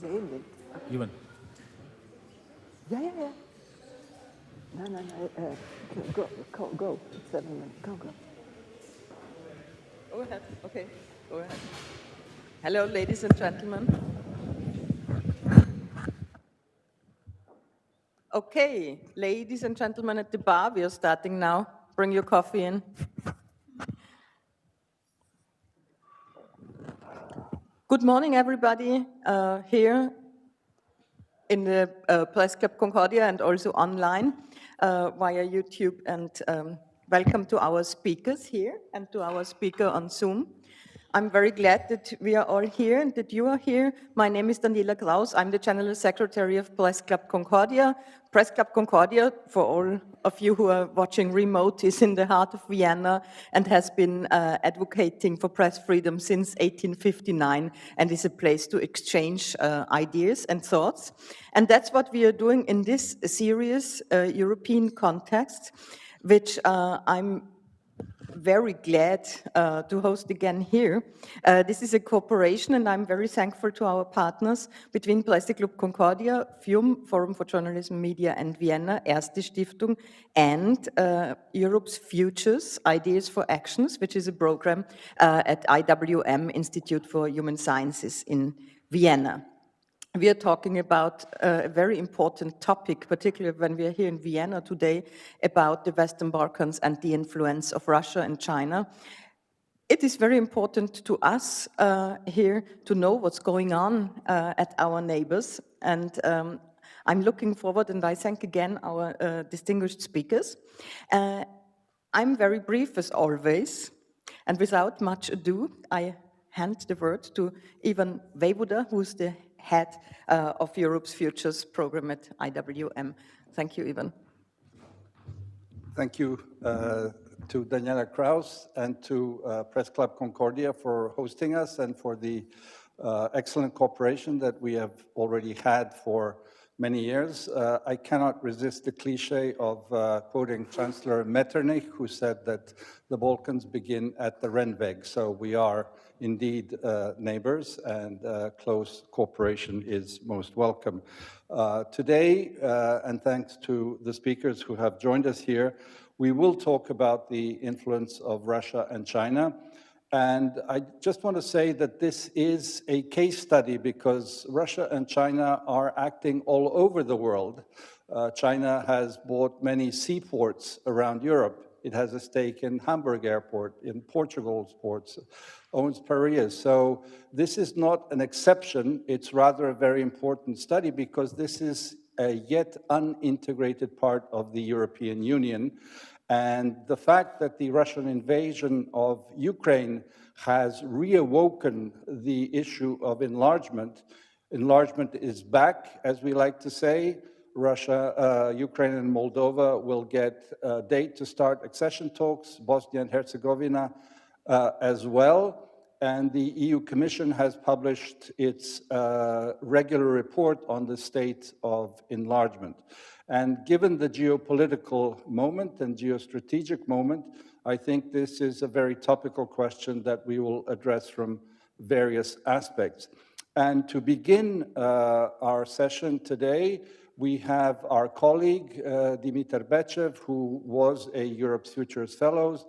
Even. Yeah. No. Go. 7 minutes. Go. Go ahead. Okay, go ahead. Hello, ladies and gentlemen. Okay, ladies and gentlemen at the bar, we are starting now. Bring your coffee in. Good morning, everybody here in the Presseclub Concordia and also online via YouTube. And welcome to our speakers here and to our speaker on Zoom. I'm very glad that we are all here and that you are here. My name is Daniela Kraus. I'm the General Secretary of Presseclub Concordia. Presseclub Concordia, for all of you who are watching remote, is in the heart of Vienna and has been advocating for press freedom since 1859 and is a place to exchange ideas and thoughts. And that's what we are doing in this serious European context, which I'm very glad to host again here. This is a cooperation, and I'm very thankful to our partners between Presseclub Concordia, fjum, Forum for Journalism, Media and Vienna, ERSTE Stiftung, and Europe's Futures, Ideas for Actions, which is a program at IWM, Institute for Human Sciences in Vienna. We are talking about a very important topic, particularly when we are here in Vienna today, about the Western Balkans and the influence of Russia and China. It is very important to us here to know what's going on at our neighbors. And I'm looking forward, and I thank again our distinguished speakers. I'm very brief as always, and without much ado, I hand the word to Ivan Vejvoda, who's the head of Europe's Futures program at IWM. Thank you, Ivan. Thank you to Daniela Kraus and to Presseclub Concordia for hosting us and for the excellent cooperation that we have already had for many years. I cannot resist the cliche of quoting Chancellor Metternich, who said that the Balkans begin at the Rennweg. So we are indeed neighbors, and close cooperation is most welcome. Today, and thanks to the speakers who have joined us here, we will talk about the influence of Russia and China. And I just want to say that this is a case study because Russia and China are acting all over the world. China has bought many seaports around Europe. It has a stake in Hamburg Airport, in Portugal's ports, owns Piraeus. So this is not an exception. It's rather a very important study because this is a yet unintegrated part of the European Union. And the fact that the Russian invasion of Ukraine has reawoken the issue of enlargement. Enlargement is back, as we like to say. Russia, Ukraine and Moldova will get a date to start accession talks, Bosnia and Herzegovina as well. And the EU Commission has published its regular report on the state of enlargement. And given the geopolitical moment and geostrategic moment, I think this is a very topical question that we will address from various aspects. And to begin our session today, we have our colleague, Dimitar Bechev, who was a Europe's Futures Fellows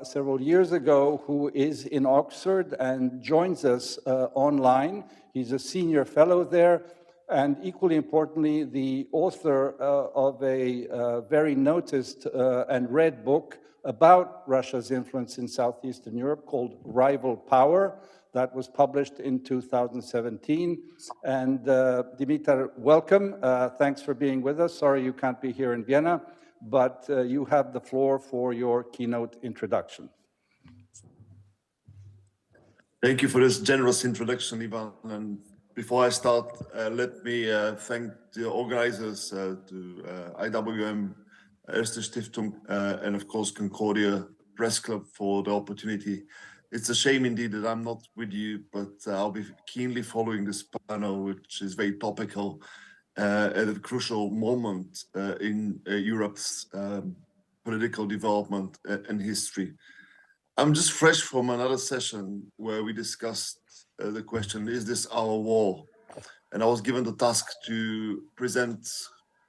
several years ago, who is in Oxford and joins us online. He's a senior fellow there, and equally importantly, the author of a very noticed and read book about Russia's influence in Southeastern Europe called Rival Power. That was published in 2017. And Dimitar, welcome. Thanks for being with us. Sorry you can't be here in Vienna, but you have the floor for your keynote introduction. Thank you for this generous introduction, Ivan. And before I start, let me thank the organizers, to IWM, ERSTE Stiftung, and of course Concordia Presseclub for the opportunity. It's a shame indeed that I'm not with you, but I'll be keenly following this panel, which is very topical at a crucial moment in Europe's political development and history. I'm just fresh from another session where we discussed the question, is this our war? and I was given the task to present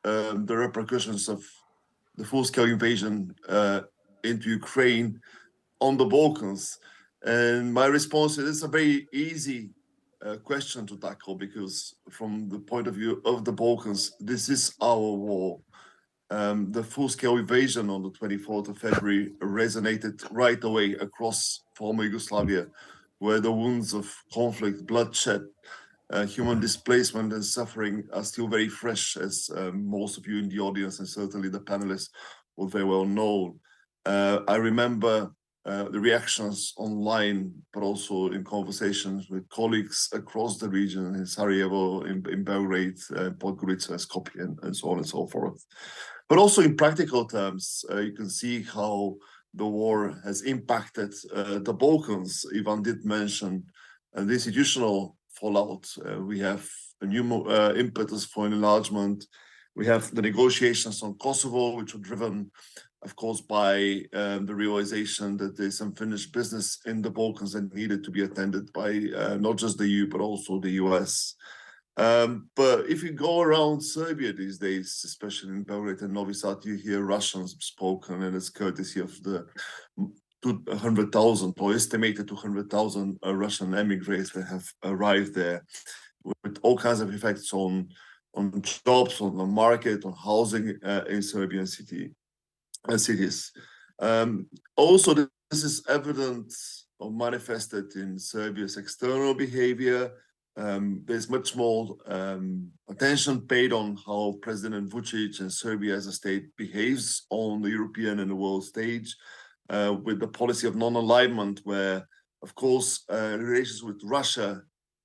the repercussions of the full-scale invasion into Ukraine on the Balkans. And my response is, it's a very easy question to tackle, because from the point of view of the Balkans, this is our war. The full-scale invasion on the 24th of February resonated right away across former Yugoslavia, where the wounds of conflict, bloodshed, human displacement and suffering are still very fresh, as most of you in the audience and certainly the panelists will very well know. I remember the reactions online, but also in conversations with colleagues across the region, in Sarajevo, in Belgrade, Podgorica, Skopje, and so on and so forth. But also in practical terms, you can see how the war has impacted the Balkans. Ivan did mention the institutional fallout. We have a new impetus for enlargement. We have the negotiations on Kosovo, which were driven, of course, by the realization that there's unfinished business in the Balkans and needed to be attended by not just the EU, but also the US. But if you go around Serbia these days, especially in Belgrade and Novi Sad, you hear Russians spoken, and it's courtesy of the 200,000 or estimated 200,000 Russian emigres that have arrived there, with all kinds of effects on jobs, on the market, on housing in Serbian cities. Also, this is evident or manifested in Serbia's external behavior. There's much more attention paid on how President Vučić and Serbia as a state behaves on the European and the world stage, with the policy of non-alignment, where, of course, relations with Russia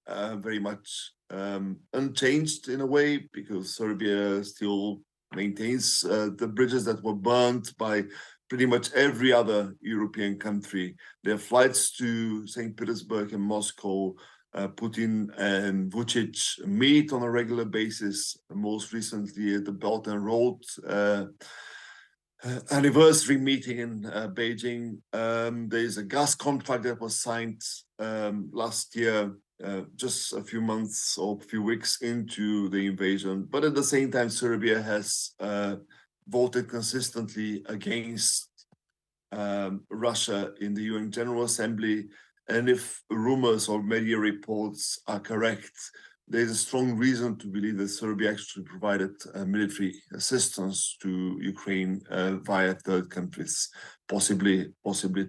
are very much unchanged in a way, because Serbia still maintains the bridges that were burnt by pretty much every other European country. There are flights to St. Petersburg and Moscow. Putin and Vučić meet on a regular basis, most recently at the Belt and Road anniversary meeting in Beijing. There's a gas contract that was signed last year, just a few months or a few weeks into the invasion. But at the same time, Serbia has voted consistently against Russia in the UN General Assembly. And if rumors or media reports are correct, there's a strong reason to believe that Serbia actually provided military assistance to Ukraine via third countries, possibly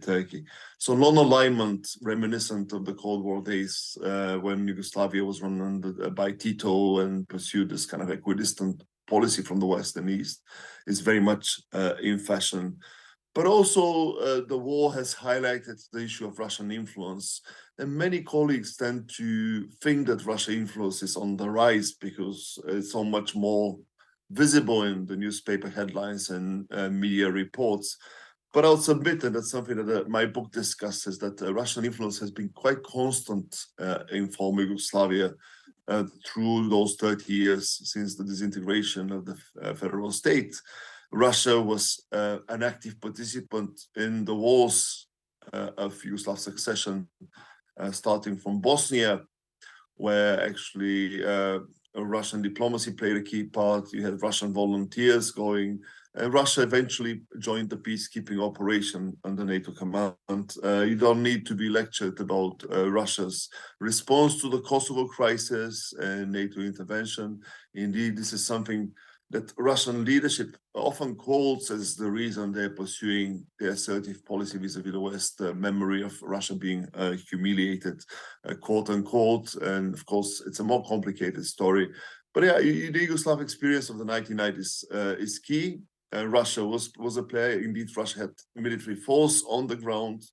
Turkey. So non-alignment, reminiscent of the Cold War days when Yugoslavia was run under, by Tito and pursued this kind of equidistant policy from the West and East, is very much in fashion. But also the war has highlighted the issue of Russian influence. And many colleagues tend to think that Russian influence is on the rise because it's so much more visible in the newspaper headlines and media reports. But I'll submit, and that's something that my book discusses, that Russian influence has been quite constant in former Yugoslavia through those 30 years since the disintegration of the federal state. Russia was an active participant in the wars of Yugoslav succession, starting from Bosnia, where actually Russian diplomacy played a key part. You had Russian volunteers going, and Russia eventually joined the peacekeeping operation under NATO command. You don't need to be lectured about Russia's response to the Kosovo crisis and NATO intervention. Indeed, this is something that Russian leadership often quotes as the reason they're pursuing their assertive policy vis-a-vis the West, memory of Russia being humiliated, quote unquote. And of course, it's a more complicated story. But yeah, the Yugoslav experience of the 1990s is key. Russia was a player. Indeed, Russia had military force on the ground.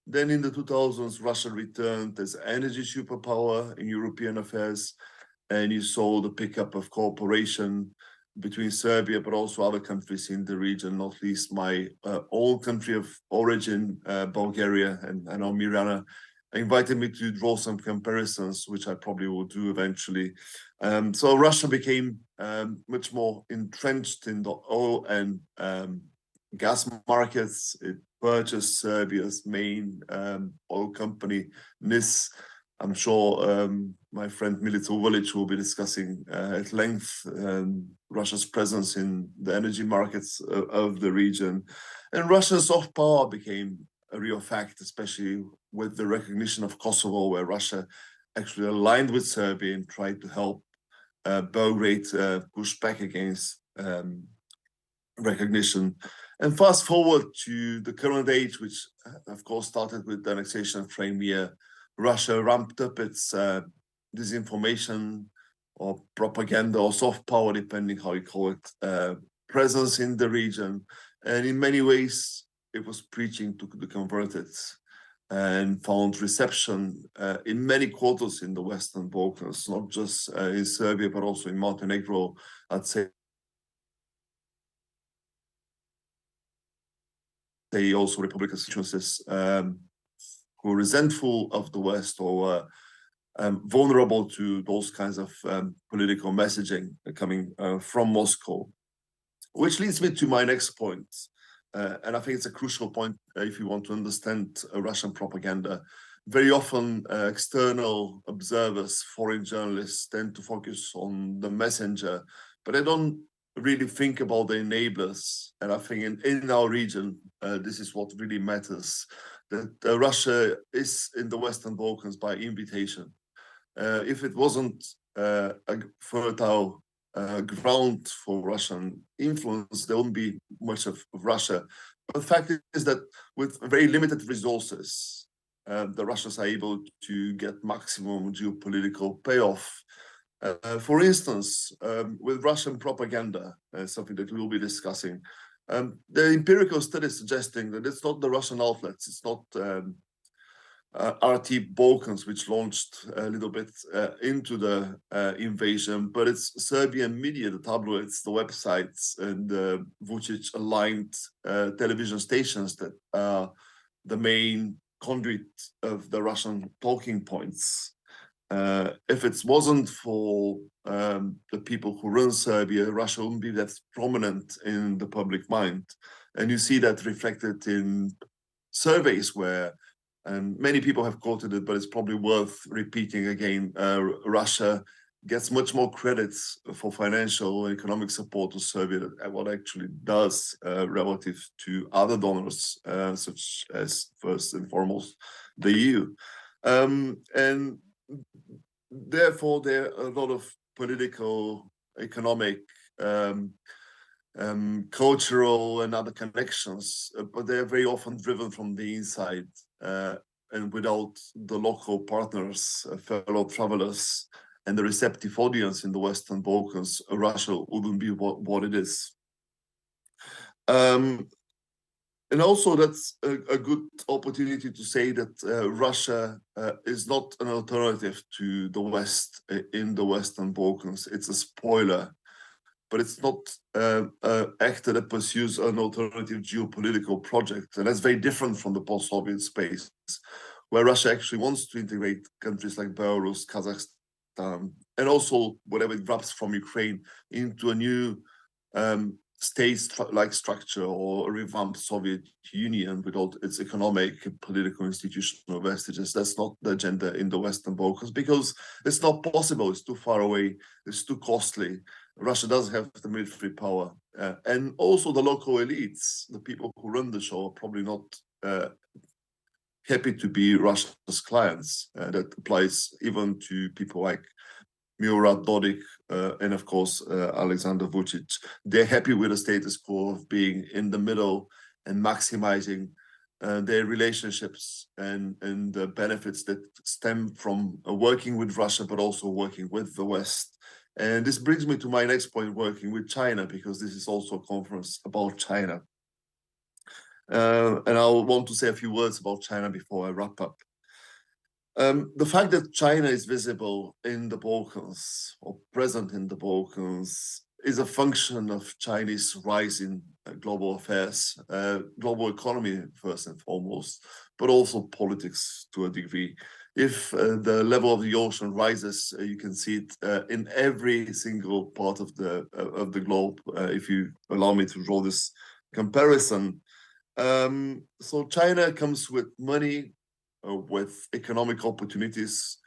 Then in the 2000s, Russia returned as energy superpower in European affairs. And you saw the pickup of cooperation between Serbia, but also other countries in the region, not least my own country of origin, Bulgaria. And I know Mirjana invited me to draw some comparisons, which I probably will do eventually. So Russia became much more entrenched in the oil and gas markets. It purchased Serbia's main oil company, NIS. I'm sure my friend Milica Uvalic will be discussing at length Russia's presence in the energy markets of the region. And Russia's soft power became a real fact, especially with the recognition of Kosovo, where Russia actually aligned with Serbia and tried to help Belgrade push back against recognition. And fast forward to the current age, which of course started with the annexation of Crimea. Russia ramped up its disinformation or propaganda or soft power, depending how you call it, presence in the region. And in many ways, it was preaching to the converted and found reception in many quarters in the Western Balkans, not just in Serbia, but also in Montenegro, I'd say. They also Republican constituencies who are resentful of the West or vulnerable to those kinds of political messaging coming from Moscow. Which leads me to my next point. And I think it's a crucial point if you want to understand Russian propaganda. Very often, external observers, foreign journalists tend to focus on the messenger, but they don't really think about the enablers. And I think in our region, this is what really matters, that Russia is in the Western Balkans by invitation. If it wasn't a fertile ground for Russian influence, there wouldn't be much of Russia. But the fact is that with very limited resources, the Russians are able to get maximum geopolitical payoff. For instance, with Russian propaganda, something that we will be discussing, the empirical studies suggesting that it's not the Russian outlets, it's not RT Balkans, which launched a little bit into the invasion, but it's Serbian media, the tabloids, the websites, and the Vucic-aligned television stations that are the main conduit of the Russian talking points. If it wasn't for the people who run Serbia, Russia wouldn't be that prominent in the public mind. And you see that reflected in surveys where, and many people have quoted it, but it's probably worth repeating again, Russia gets much more credits for financial and economic support to Serbia than what actually does relative to other donors, such as first and foremost the EU. And therefore, there are a lot of political, economic, cultural and other connections, but they're very often driven from the inside. And without the local partners, fellow travelers, and the receptive audience in the Western Balkans, Russia wouldn't be what it is. And also that's a good opportunity to say that Russia is not an alternative to the West in the Western Balkans. It's a spoiler, but it's not an actor that pursues an alternative geopolitical project. And that's very different from the post-Soviet space, where Russia actually wants to integrate countries like Belarus, Kazakhstan, and also whatever it drops from Ukraine into a new state-like structure or a revamped Soviet Union with all its economic, political, institutional vestiges. That's not the agenda in the Western Balkans because it's not possible. It's too far away. It's too costly. Russia doesn't have the military power. And also the local elites, the people who run the show, are probably not happy to be Russia's clients. That applies even to people like Milorad Dodik and of course Alexander Vucic. They're happy with the status quo of being in the middle and maximizing their relationships and the benefits that stem from working with Russia, but also working with the West. And this brings me to my next point, working with China, because this is also a conference about China. And I want to say a few words about China before I wrap up. The fact that China is visible in the Balkans or present in the Balkans is a function of Chinese rise in global affairs, global economy first and foremost, but also politics to a degree. If the level of the ocean rises, you can see it in every single part of the globe. If you allow me to draw this comparison, so China comes with money, with economic opportunities,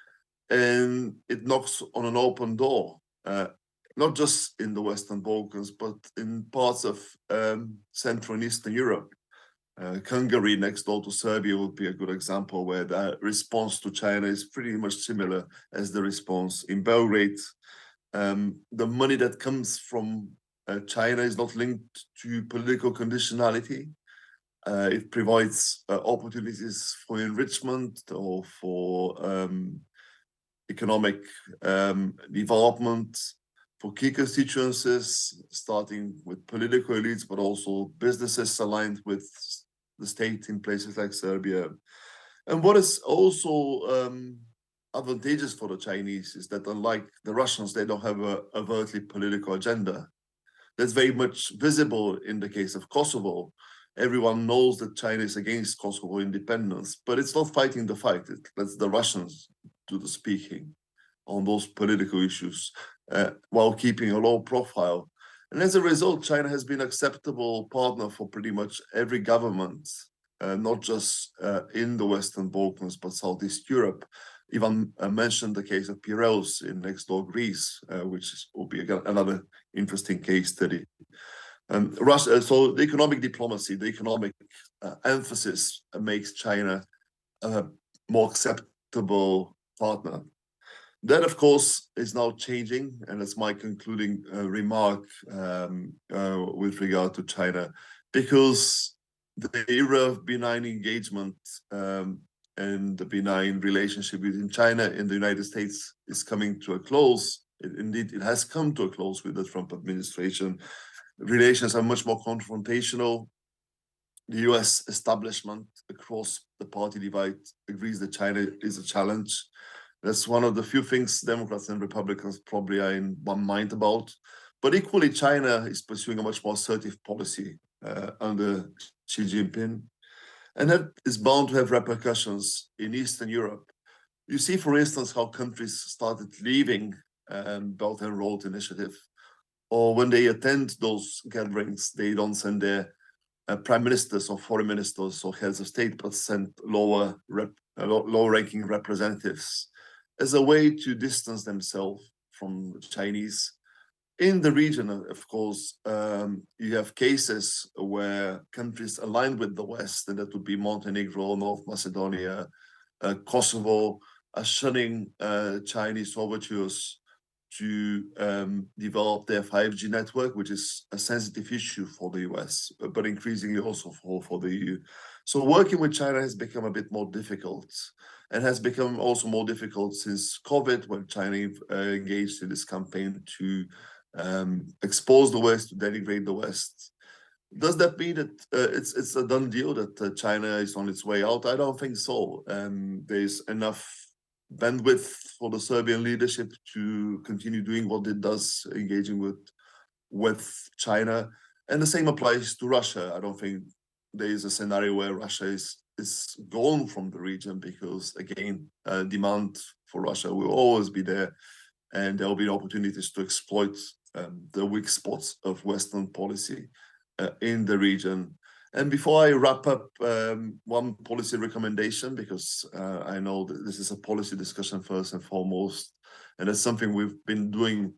and it knocks on an open door, not just in the Western Balkans, but in parts of Central and Eastern Europe. Hungary, next door to Serbia, would be a good example where the response to China is pretty much similar as the response in Belgrade. The money that comes from China is not linked to political conditionality. It provides opportunities for enrichment or for economic development for key constituencies, starting with political elites, but also businesses aligned with the state in places like Serbia. And what is also advantageous for the Chinese is that, unlike the Russians, they don't have a overtly political agenda. That's very much visible in the case of Kosovo. Everyone knows that China is against Kosovo independence, but it's not fighting the fight. It lets the Russians do the speaking on those political issues while keeping a low profile. And as a result, China has been an acceptable partner for pretty much every government, not just in the Western Balkans, but Southeast Europe. Ivan mentioned the case of Piraeus in next door Greece, which will be another interesting case study. Russia, so the economic diplomacy, the economic emphasis makes China a more acceptable partner. That, of course, is now changing, and that's my concluding remark with regard to China, because the era of benign engagement and the benign relationship between China and the United States is coming to a close. Indeed, it has come to a close with the Trump administration. Relations are much more confrontational. The US establishment across the party divide agrees that China is a challenge. That's one of the few things Democrats and Republicans probably are in one mind about. But equally, China is pursuing a much more assertive policy under Xi Jinping. And that is bound to have repercussions in Eastern Europe. You see, for instance, how countries started leaving Belt and Road Initiative, or when they attend those gatherings, they don't send their prime ministers or foreign ministers or heads of state, but send low-ranking representatives as a way to distance themselves from the Chinese. In the region, of course, you have cases where countries aligned with the West, and that would be Montenegro, North Macedonia, Kosovo, are shunning Chinese overtures to develop their 5G network, which is a sensitive issue for the US, but increasingly also for the EU. So working with China has become a bit more difficult, and has become also more difficult since COVID, when China engaged in this campaign to expose the West, to denigrate the West. Does that mean that it's a done deal that China is on its way out? I don't think so. There's enough bandwidth for the Serbian leadership to continue doing what it does, engaging with China. And the same applies to Russia. I don't think there is a scenario where Russia is gone from the region, because, again, demand for Russia will always be there, and there will be opportunities to exploit the weak spots of Western policy in the region. And before I wrap up, one policy recommendation, because I know that this is a policy discussion first and foremost, and it's something we've been doing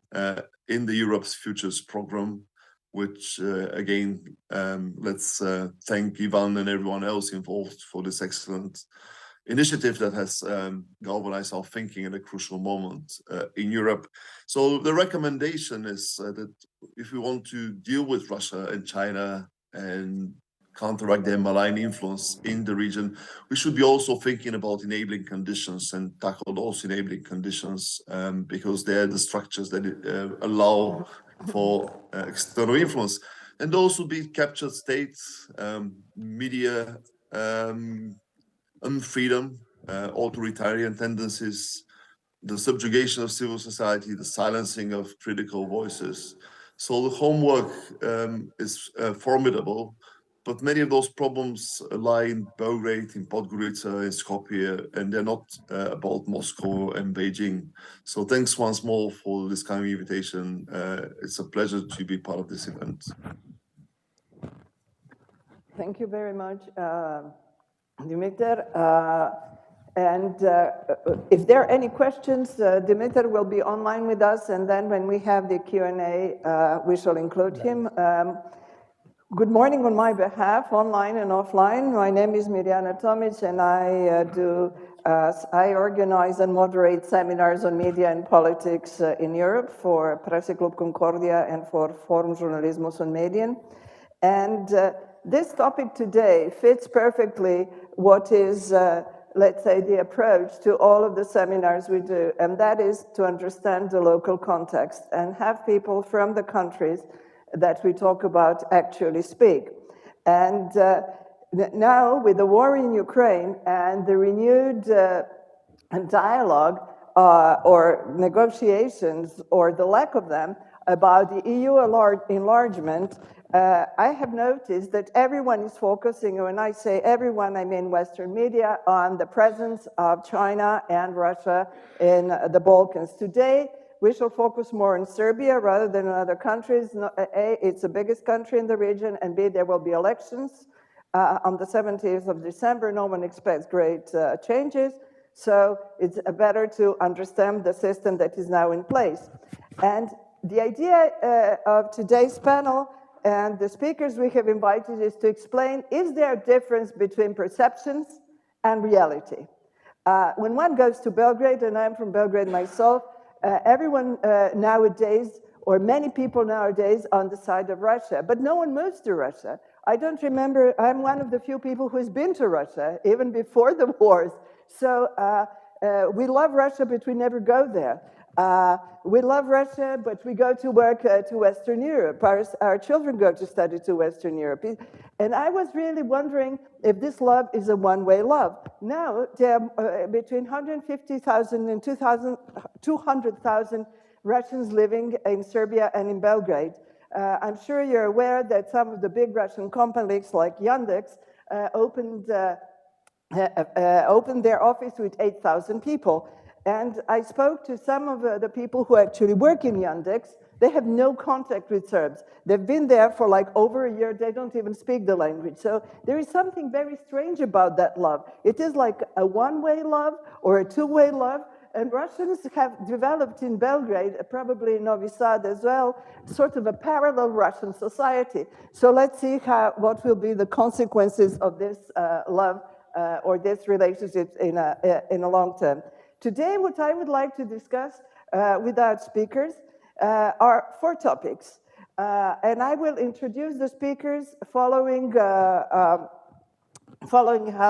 in the Europe's Futures program, which again, let's thank Ivan and everyone else involved for this excellent initiative that has galvanized our thinking at a crucial moment in Europe. So the recommendation is that if we want to deal with Russia and China and counteract their malign influence in the region, we should be also thinking about enabling conditions and tackle those enabling conditions, because they're the structures that allow for external influence. And those would be captured states, media, unfreedom, authoritarian tendencies, the subjugation of civil society, the silencing of critical voices. So the homework is formidable, but many of those problems lie in Belgrade, in Podgorica, in Skopje, and they're not about Moscow and Beijing. So thanks once more for this kind of invitation. It's a pleasure to be part of this event. Thank you very much, Dimitar. And if there are any questions, Dimitar will be online with us, and then when we have the Q&A, we shall include him. Good morning on my behalf, online and offline. My name is Mirjana Tomic, and I organize and moderate seminars on media and politics in Europe for Presseclub Concordia and for Forum Jornalismus on Medien. And this topic today fits perfectly what is, let's say, the approach to all of the seminars we do, and that is to understand the local context and have people from the countries that we talk about actually speak. And now, with the war in Ukraine and the renewed dialogue or negotiations, or the lack of them, about the EU enlargement, I have noticed that everyone is focusing, and when I say everyone, I mean Western media, on the presence of China and Russia in the Balkans. Today, we shall focus more on Serbia rather than on other countries. A, it's the biggest country in the region, and B, there will be elections on the 17th of December. No one expects great changes, so it's better to understand the system that is now in place. And the idea of today's panel and the speakers we have invited is to explain, is there a difference between perceptions and reality? When one goes to Belgrade, and I'm from Belgrade myself, everyone nowadays, or many people nowadays, on the side of Russia, but no one moves to Russia. I don't remember, I'm one of the few people who's been to Russia, even before the wars. So we love Russia, but we never go there. We love Russia, but we go to work to Western Europe. Our children go to study to Western Europe. And I was really wondering if this love is a one-way love. Now, there are between 150,000 and 200,000 Russians living in Serbia and in Belgrade. I'm sure you're aware that some of the big Russian companies like Yandex opened their office with 8,000 people. And I spoke to some of the people who actually work in Yandex. They have no contact with Serbs. They've been there for like over a year. They don't even speak the language. So there is something very strange about that love. It is like a one-way love or a two-way love. And Russians have developed in Belgrade, probably in Novi Sad as well, sort of a parallel Russian society. So let's see what will be the consequences of this love or this relationship in a long term. Today, what I would like to discuss with our speakers are 4 topics. And I will introduce the speakers following how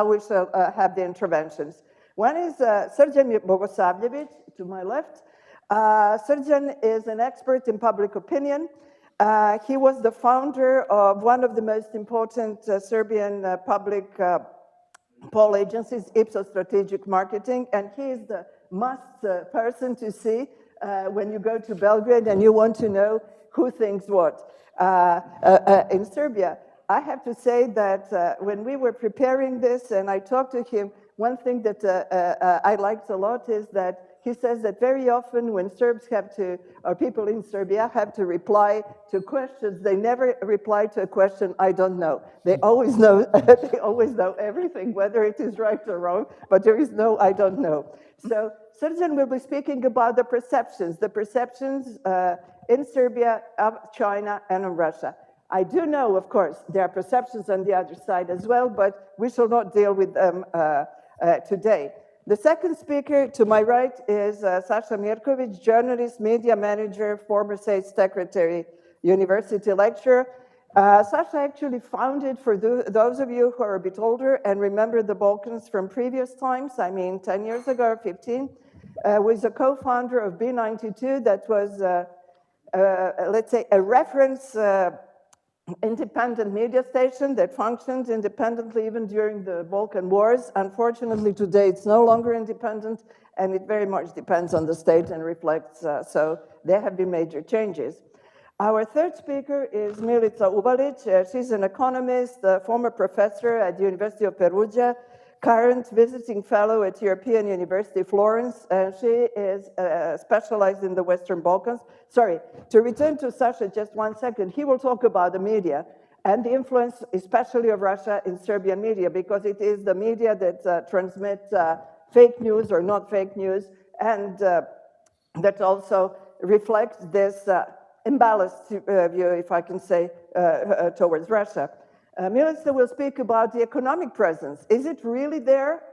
we shall have the interventions. One is Srđan Bogosavljević, to my left. Srđan is an expert in public opinion. He was the founder of one of the most important Serbian public poll agencies, Ipsos Strategic Marketing, and he is the must person to see when you go to Belgrade and you want to know who thinks what. In Serbia, I have to say that when we were preparing this and I talked to him, one thing that I liked a lot is that he says that very often when Serbs have to, or people in Serbia have to reply to questions, they never reply to a question, I don't know. They always know, they always know everything, whether it is right or wrong, but there is no, I don't know. So Srđan will be speaking about the perceptions in Serbia of China and of Russia. I do know, of course, there are perceptions on the other side as well, but we shall not deal with them today. The second speaker to my right is Sasha Mirković, journalist, media manager, former state secretary, university lecturer. Sasha actually founded, for those of you who are a bit older and remember the Balkans from previous times, I mean 10 years ago or 15, was a co-founder of B92 that was, let's say, a reference independent media station that functioned independently even during the Balkan Wars. Unfortunately, today it's no longer independent, and it very much depends on the state and reflects, so there have been major changes. Our third speaker is Milica Ubalić. She's an economist, former professor at the University of Perugia, current visiting fellow at European University Florence, and she is specialized in the Western Balkans. Sorry, to return to Sasha just 1 second, he will talk about the media and the influence, especially of Russia in Serbian media, because it is the media that transmit fake news or not fake news, and that also reflects this imbalanced view, if I can say, towards Russia. Minister will speak about the economic presence. Is it really there?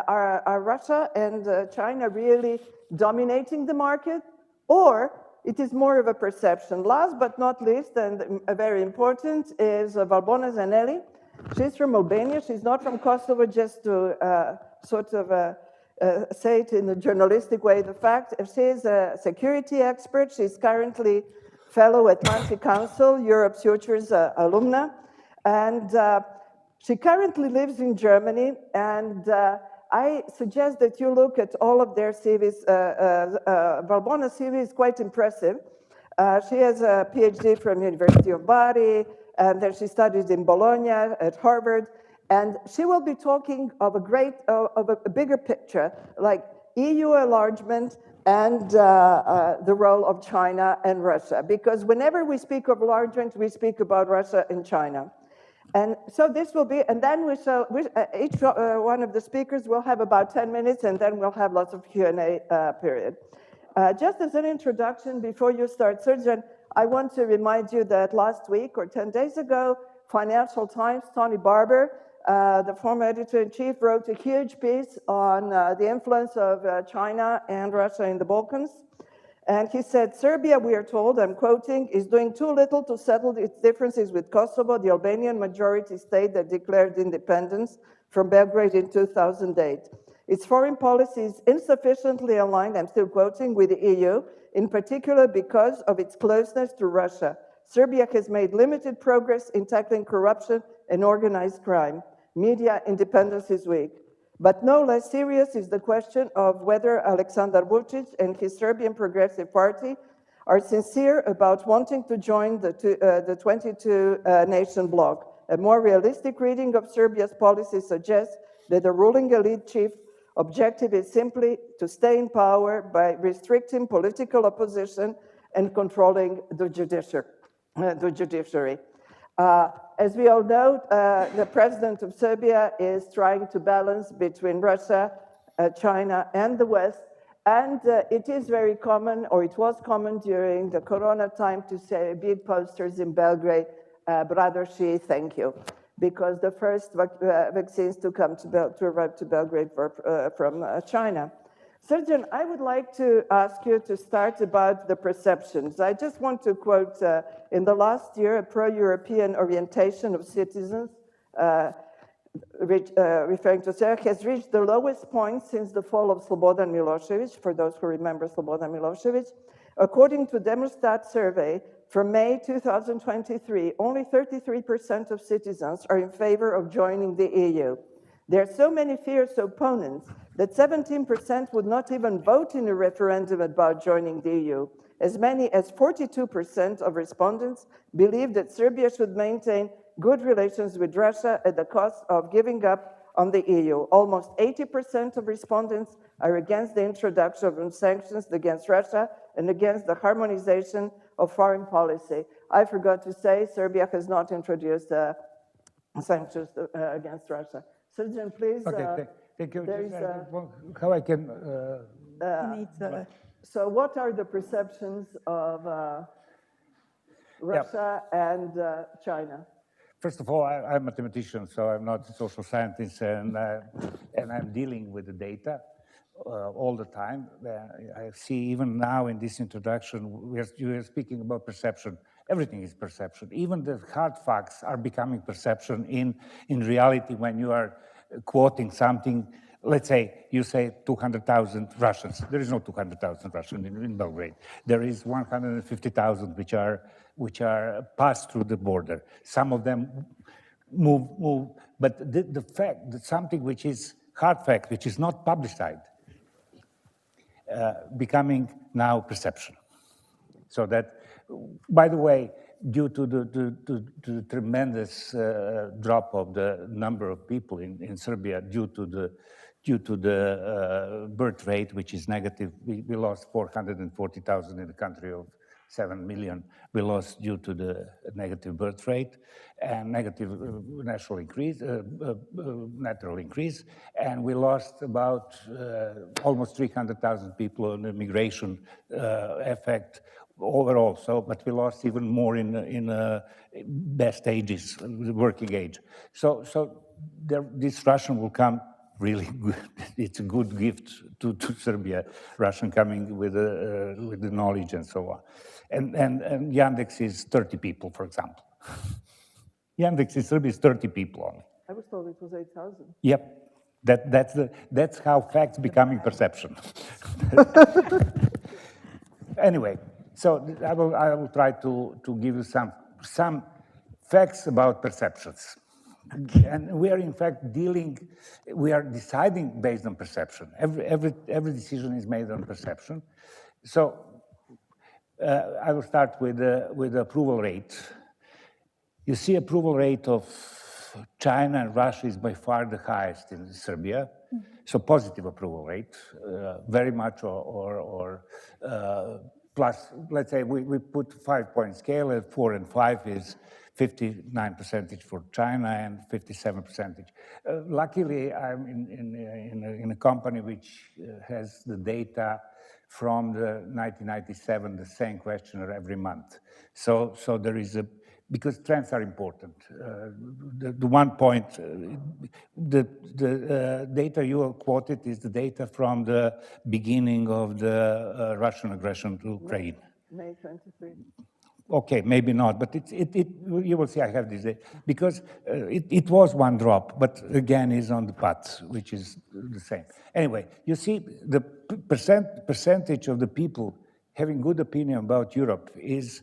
Are Russia and China really dominating the market? Or it is more of a perception? Last but not least, and very important, is Valbona Zanelli. She's from Albania. She's not from Kosovo, just to say it in a journalistic way. The fact, she's a security expert. She's currently fellow at Atlantic Council, Europe's Futures alumna. And she currently lives in Germany, and I suggest that you look at all of their CVs. Valbona's CV is quite impressive. She has a PhD from University of Bari, and then she studied in Bologna at Harvard, and she will be talking of a bigger picture, like EU enlargement and the role of China and Russia, because whenever we speak of enlargement, we speak about Russia and China. And so this will be, and then each one of the speakers will have about 10 minutes, and then we'll have lots of Q&A period. Just as an introduction, before you start, Sergeant, I want to remind you that last week or 10 days ago, Financial Times, Tony Barber, the former editor-in-chief, wrote a huge piece on the influence of China and Russia in the Balkans. And he said, Serbia, we are told, I'm quoting, is doing too little to settle its differences with Kosovo, the Albanian majority state that declared independence from Belgrade in 2008. Its foreign policy is insufficiently aligned, I'm still quoting, with the EU, in particular because of its closeness to Russia. Serbia has made limited progress in tackling corruption and organized crime. Media independence is weak. But no less serious is the question of whether Aleksandar Vučić and his Serbian Progressive Party are sincere about wanting to join the 22-nation bloc. A more realistic reading of Serbia's policy suggests that the ruling elite chief objective is simply to stay in power by restricting political opposition and controlling the judiciary. As we all know, the president of Serbia is trying to balance between Russia, China, and the West. And it is very common, or it was common during the Corona time, to say big posters in Belgrade, Brother Xi, thank you. Because the first vaccines to arrive to Belgrade were from China. Sergeant, I would like to ask you to start about the perceptions. I just want to quote, in the last year, a pro-European orientation of citizens, referring to Serbia, has reached the lowest point since the fall of Slobodan Milošević, for those who remember Slobodan Milošević. According to Demostat survey from May 2023, only 33% of citizens are in favor of joining the EU. There are so many fierce opponents that 17% would not even vote in a referendum about joining the EU. As many as 42% of respondents believe that Serbia should maintain good relations with Russia at the cost of giving up on the EU. Almost 80% of respondents are against the introduction of sanctions against Russia and against the harmonization of foreign policy. I forgot to say, Serbia has not introduced sanctions against Russia. Surgeon, please. Okay, thank you. How I can... So what are the perceptions of Russia and China? First of all, I'm a mathematician, so I'm not a social scientist, and I'm dealing with the data all the time. I see even now in this introduction, you are speaking about perception. Everything is perception. Even the hard facts are becoming perception in reality when you are quoting something. Let's say you say 200,000 Russians. There is no 200,000 Russians in Belgrade. There is 150,000 which are passed through the border. Some of them move. But the fact that something which is hard fact, which is not publicized, becoming now perception. So that, by the way, due to the tremendous drop of the number of people in Serbia, due to the birth rate, which is negative, we lost 440,000 in the country of 7 million we lost due to the negative birth rate and negative natural increase, and we lost about almost 300,000 people on the migration effect overall. So, but we lost even more in best ages, the working age. So this Russian will come really good. It's a good gift to Serbia, Russian coming with the knowledge and so on. And Yandex is 30 people, for example. Yandex in Serbia is 30 people only. I was told it was 8,000. Yep, that's how facts becoming perception. Anyway, so I will try to give you some facts about perceptions. And we are in fact we are deciding based on perception. Every decision is made on perception. So I will start with the approval rate. You see approval rate of China and Russia is by far the highest in Serbia. So positive approval rate, very much or plus, let's say we put 5-point scale at 4 and 5 is 59% for China and 57%. Luckily, I'm in a company which has the data from the 1997, the same questionnaire every month. So there is because trends are important. The 1 point, the data you quoted is the data from the beginning of the Russian aggression to Ukraine. May 23. Okay, maybe not, but you will see I have this data, because it was 1 drop, but again is on the path, which is the same. Anyway, you see the percentage of the people having good opinion about Europe is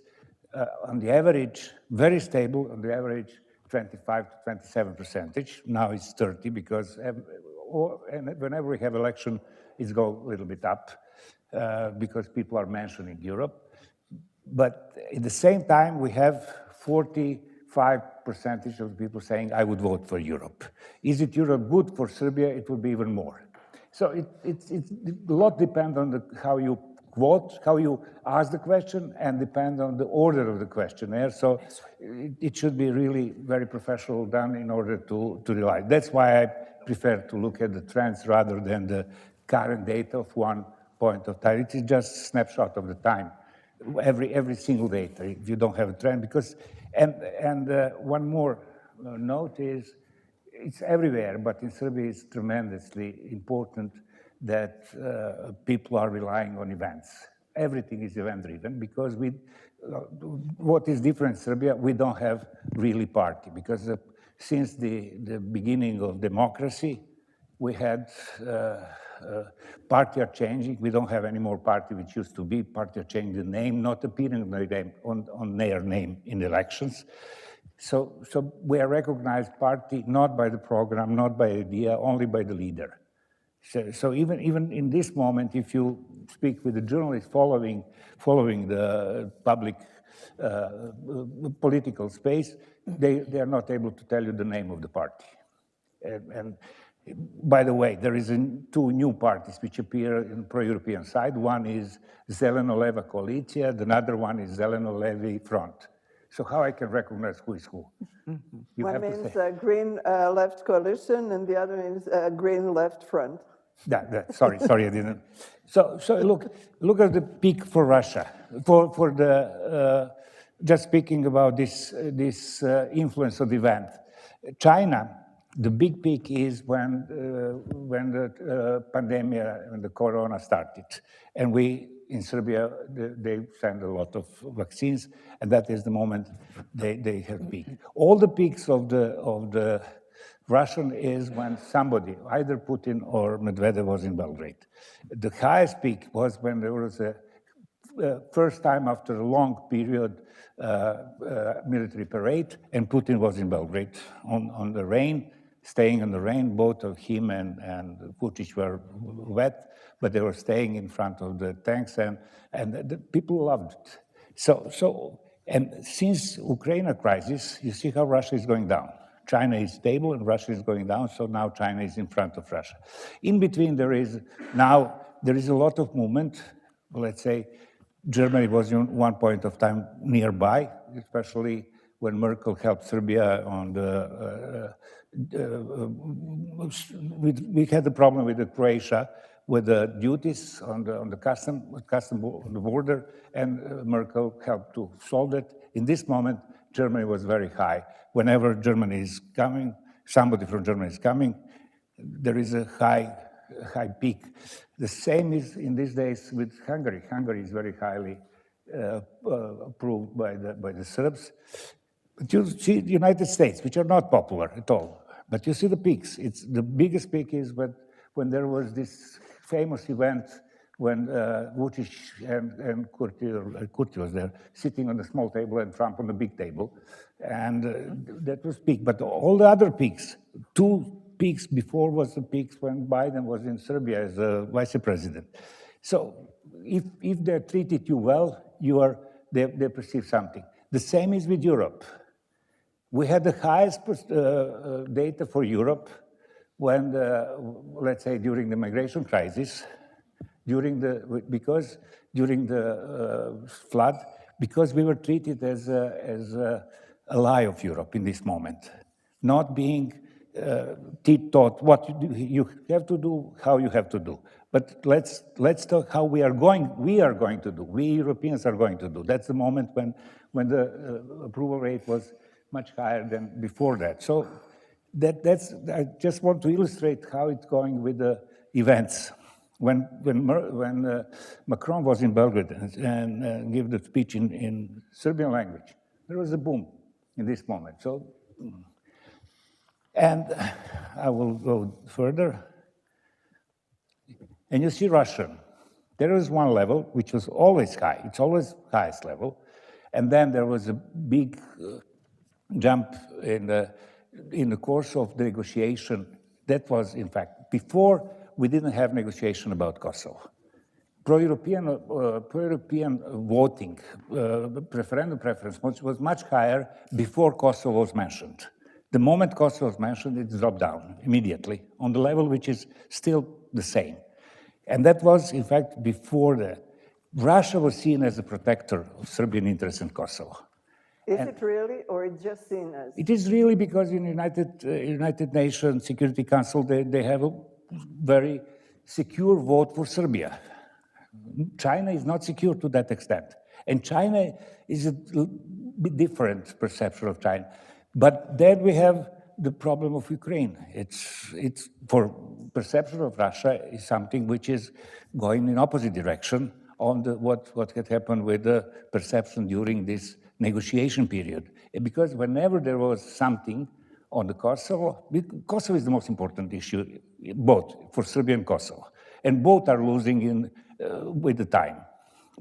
on the average, very stable, on the average 25 to 27%. Now it's 30 because whenever we have election, it's go a little bit up because people are mentioning Europe. But at the same time, we have 45% of the people saying, I would vote for Europe. Is it Europe good for Serbia? It would be even more. So it's a lot depends on how you vote, how you ask the question, and depend on the order of the questionnaire. So it should be really very professional done in order to realize. That's why I prefer to look at the trends rather than the current data of 1 point of time. It is just a snapshot of the time. Every single data, if you don't have a trend, because and one more note is it's everywhere, but in Serbia it's tremendously important that people are relying on events. Everything is event-driven because what is different in Serbia, we don't have really party because since the beginning of democracy, we had party are changing. We don't have any more party which used to be. Party are changing the name, not appearing on their name in elections. So we are recognized party not by the program, not by idea, only by the leader. So even in this moment, if you speak with the journalists following the public political space, they are not able to tell you the name of the party. And by the way, there is 2 new parties which appear in pro-European side. One is Zeleno-Leva Koalicija, the other one is Zeleno-Levi Front. So how I can recognize who is who? You one have means to say. Green Left Coalition, and the other means Green Left Front. Sorry, I didn't. So look at the peak for Russia. For the just speaking about this influence of the event, China. The big peak is when the pandemic and the corona started, and we in Serbia they send a lot of vaccines, and that is the moment they have peak. All the peaks of the Russian is when somebody, either Putin or Medvedev, was in Belgrade. The highest peak was when there was a first time after a long period military parade, and Putin was in Belgrade on the rain. Staying in the rain, both of him and Vučić were wet, but they were staying in front of the tanks, and the people loved it. So and since Ukraine crisis, you see how Russia is going down. China is stable and Russia is going down, so now China is in front of Russia. In between, there is a lot of movement. Let's say Germany was in one point of time nearby, especially when Merkel helped Serbia on the, we had the problem with the Croatia, with the duties on the custom on the border, and Merkel helped to solve it. In this moment, Germany was very high. Whenever Germany is coming, somebody from Germany is coming, there is a high peak. The same is in these days with Hungary. Hungary is very highly approved by the Serbs. But you see the United States, which are not popular at all. But you see the peaks. It's the biggest peak is when there was this famous event when Vučić and Kurti was there, sitting on a small table and Trump on the big table. And that was peak. But all the other peaks, 2 peaks before was the peaks when Biden was in Serbia as a vice president. So if they treated you well, they perceive something. The same is with Europe. We had the highest data for Europe when, let's say, during the migration crisis, during the flood, because we were treated as a lie of Europe in this moment, not being taught what you have to do, how you have to do. But let's talk how we are going to do. We Europeans are going to do. That's the moment when the approval rate was much higher than before that. So that's I just want to illustrate how it's going with the events. When Macron was in Belgrade and gave the speech in Serbian language, there was a boom in this moment. So, and I will go further. And you see Russia. There was one level which was always high. It's always highest level. And then there was a big jump in the course of the negotiation. That was, in fact, before we didn't have negotiation about Kosovo. Pro-European voting, referendum preference was much higher before Kosovo was mentioned. The moment Kosovo was mentioned, it dropped down immediately on the level which is still the same. And that was, in fact, before that. Russia was seen as a protector of Serbian interests in Kosovo. Is it really, or it's just seen as? It is really because in United Nations Security Council, they have a very secure vote for Serbia. China is not secure to that extent. And China is a bit different perception of China. But then we have the problem of Ukraine. It's for perception of Russia is something which is going in opposite direction on what had happened with the perception during this negotiation period. Because whenever there was something on the Kosovo is the most important issue, both for Serbia and Kosovo. And both are losing with the time.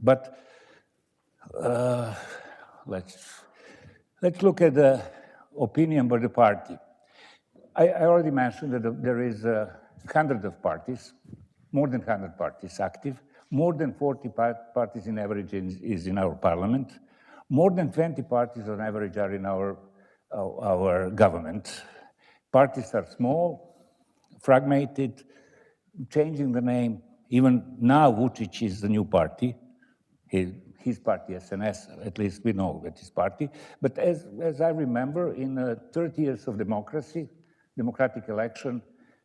But let's look at the opinion by the party. I already mentioned that there is 100 of parties, more than 100 parties active, more than 40 parties in average is in our parliament, more than 20 parties on average are in our government. Parties are small, fragmented, changing the name. Even now, Vučić is the new party. His party, SNS, at least we know that his party. But as I remember, in 30 years of democratic election,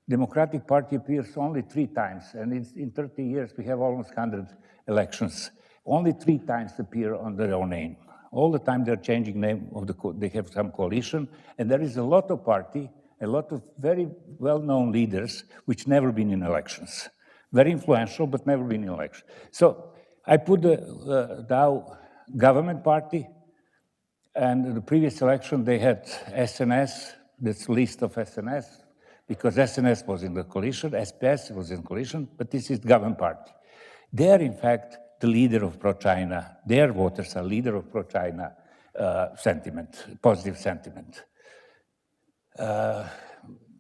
Democratic Party appears only 3 times. And in 30 years, we have almost 100 elections. Only 3 times appear on their own name. All the time they're changing name of they have some coalition. And there is a lot of party, a lot of very well-known leaders which never been in elections. Very influential, but never been in elections. So I put the Dow government party, and the previous election they had SNS, this list of SNS, because SNS was in the coalition, SPS was in coalition, but this is the government party. They are, in fact, the leader of pro-China. Their voters are leader of pro-China sentiment, positive sentiment.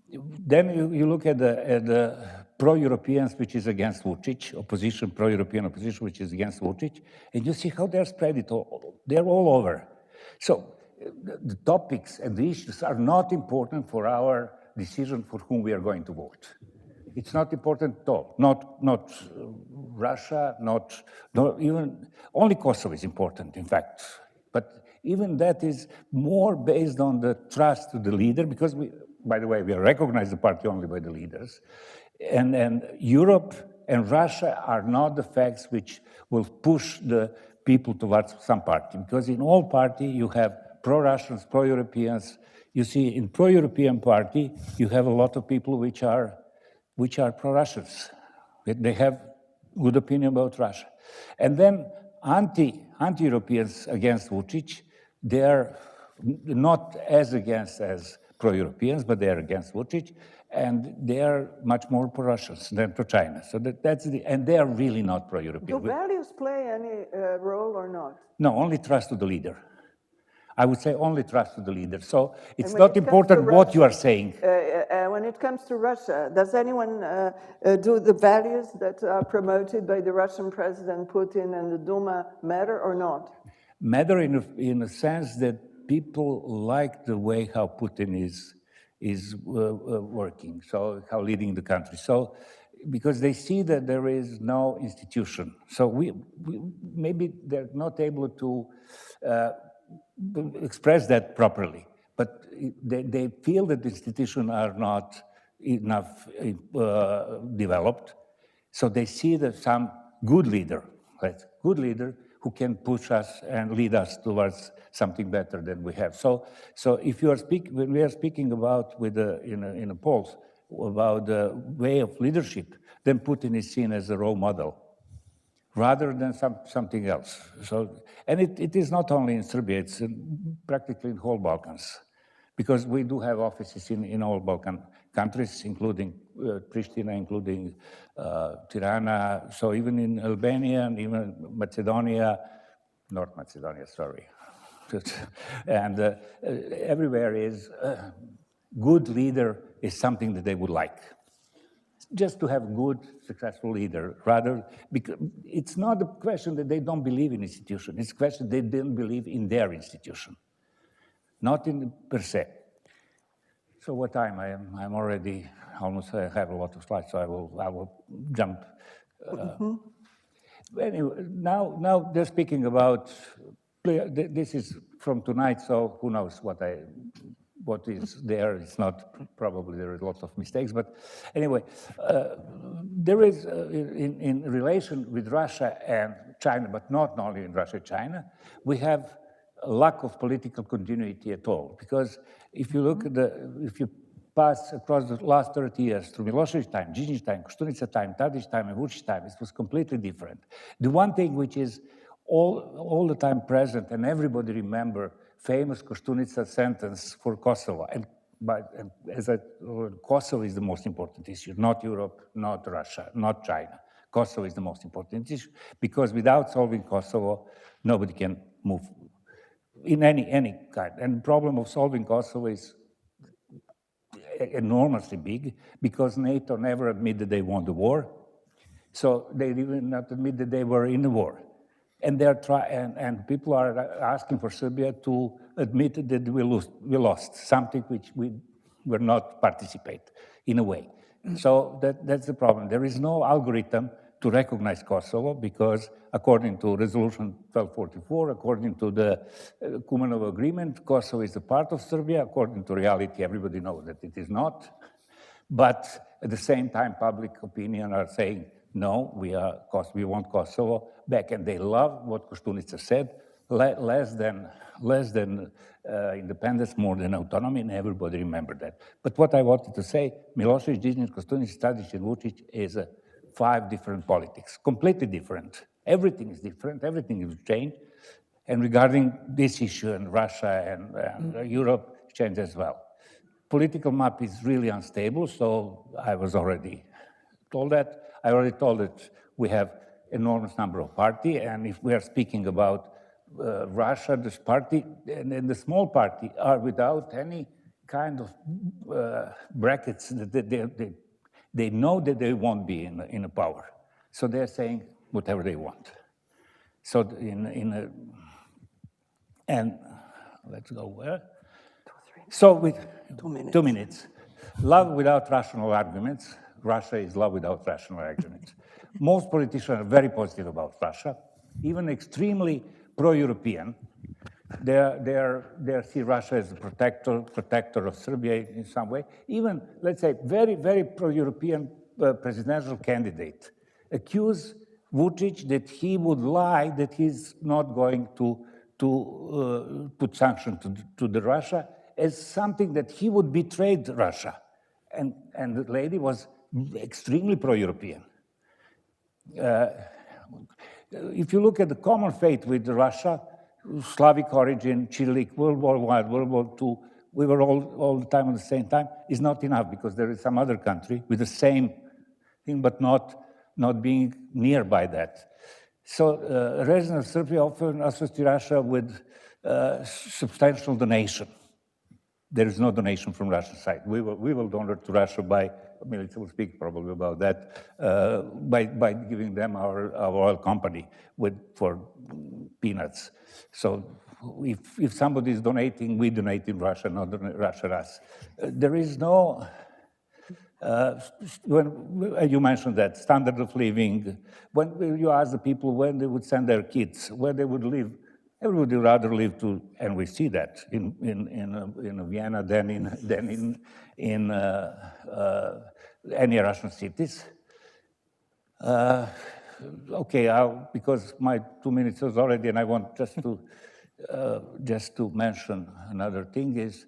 Then you look at the pro-Europeans, which is against Vučić, opposition, pro-European opposition, which is against Vučić, and you see how they're spread it all. They're all over. So the topics and the issues are not important for our decision for whom we are going to vote. It's not important at all, not Russia, not even, only Kosovo is important, in fact. But even that is more based on the trust to the leader, because we, by the way, we recognize the party only by the leaders. And Europe and Russia are not the facts which will push the people towards some party, because in all party you have pro-Russians, pro-Europeans. You see, in pro-European party, you have a lot of people which are pro-Russians. They have good opinion about Russia. And then anti-Europeans against Vučić, they are not as against as pro-Europeans, but they are against Vučić, and they are much more pro-Russians than pro-China. So that's and they are really not pro-European. Do values play any role or not? No, only trust to the leader. I would say only trust to the leader. So it's not important what you are saying. When it comes to Russia, does anyone do the values that are promoted by the Russian President Putin and the Duma matter or not? Matter in a sense that people like the way how Putin is working, so how leading the country. So because they see that there is no institution. So we maybe they're not able to express that properly, but they feel that the institutions are not enough developed. So they see that some good leader, right? Good leader who can push us and lead us towards something better than we have. So if you are when we are speaking about in a polls about the way of leadership, then Putin is seen as a role model, rather than something else. So, and it is not only in Serbia, it's practically in whole Balkans, because we do have offices in all Balkan countries, including Pristina, including Tirana, so even in Albania, and even Macedonia, North Macedonia, sorry. And everywhere is good leader is something that they would like. Just to have a good, successful leader, rather, because it's not a question that they don't believe in institution, it's a question they don't believe in their institution, not in per se. So what time I am? I'm already almost, I have a lot of slides, so I will jump. Anyway, now they're speaking about, this is from tonight, so who knows what is there. It's not, probably there are lots of mistakes, but anyway, there is, in relation with Russia and China, but not only in Russia and China, we have a lack of political continuity at all. Because if you look at if you pass across the last 30 years through Milošević time, Đinđić time, Koštunica time, Tadić time, and Vučić time, it was completely different. The one thing which is all the time present, and everybody remember, famous Koštunica sentence for Kosovo. And Kosovo is the most important issue, not Europe, not Russia, not China. Kosovo is the most important issue, because without solving Kosovo, nobody can move in any kind. And the problem of solving Kosovo is enormously big, because NATO never admitted they won the war. So they even not admit that they were in the war. And they're and people are asking for Serbia to admit that we lost something which we were not participate in a way. So that's the problem. There is no algorithm to recognize Kosovo, because according to Resolution 1244, according to the Kumanov Agreement, Kosovo is a part of Serbia. According to reality, everybody knows that it is not. But at the same time, public opinion are saying, no, we want Kosovo back, and they love what Koštunica said, less than independence, more than autonomy, and everybody remembered that. But what I wanted to say, Milošević, Đinđić, Koštunica, Tadić, and Vučić is 5 different politics, completely different. Everything is different, everything is changed, and regarding this issue, and Russia and Europe changed as well. Political map is really unstable, so I was already told that. I already told that we have enormous number of parties, and if we are speaking about Russia, this party, and the small party are without any kind of brackets. They know that they won't be in a power, so they're saying whatever they want. So and let's go where? So with 2 minutes. 2 minutes, love without rational arguments. Russia is love without rational arguments. Most politicians are very positive about Russia, even extremely pro-European. They see Russia as a protector of Serbia in some way. Even, let's say, very, very pro-European presidential candidate accuse Vučić that he would lie, that he's not going to put sanctions to the Russia as something that he would betray Russia. And the lady was extremely pro-European. If you look at the common fate with Russia, Slavic origin, Chilik, World War I, World War II, we were all the time at the same time, is not enough because there is some other country with the same thing, but not being nearby that. So residents of Serbia often associate Russia with substantial donation. There is no donation from Russian side. We will donate to Russia by, Milica will speak probably about that, by giving them our oil company for peanuts. So if somebody is donating, we donate in Russia, not Russia us. There is no, when you mentioned that, standard of living, when you ask the people when they would send their kids, where they would live, everybody would rather live to, and we see that in Vienna than in any Russian cities. Okay, because my 2 minutes is already, and I want just to mention another thing is,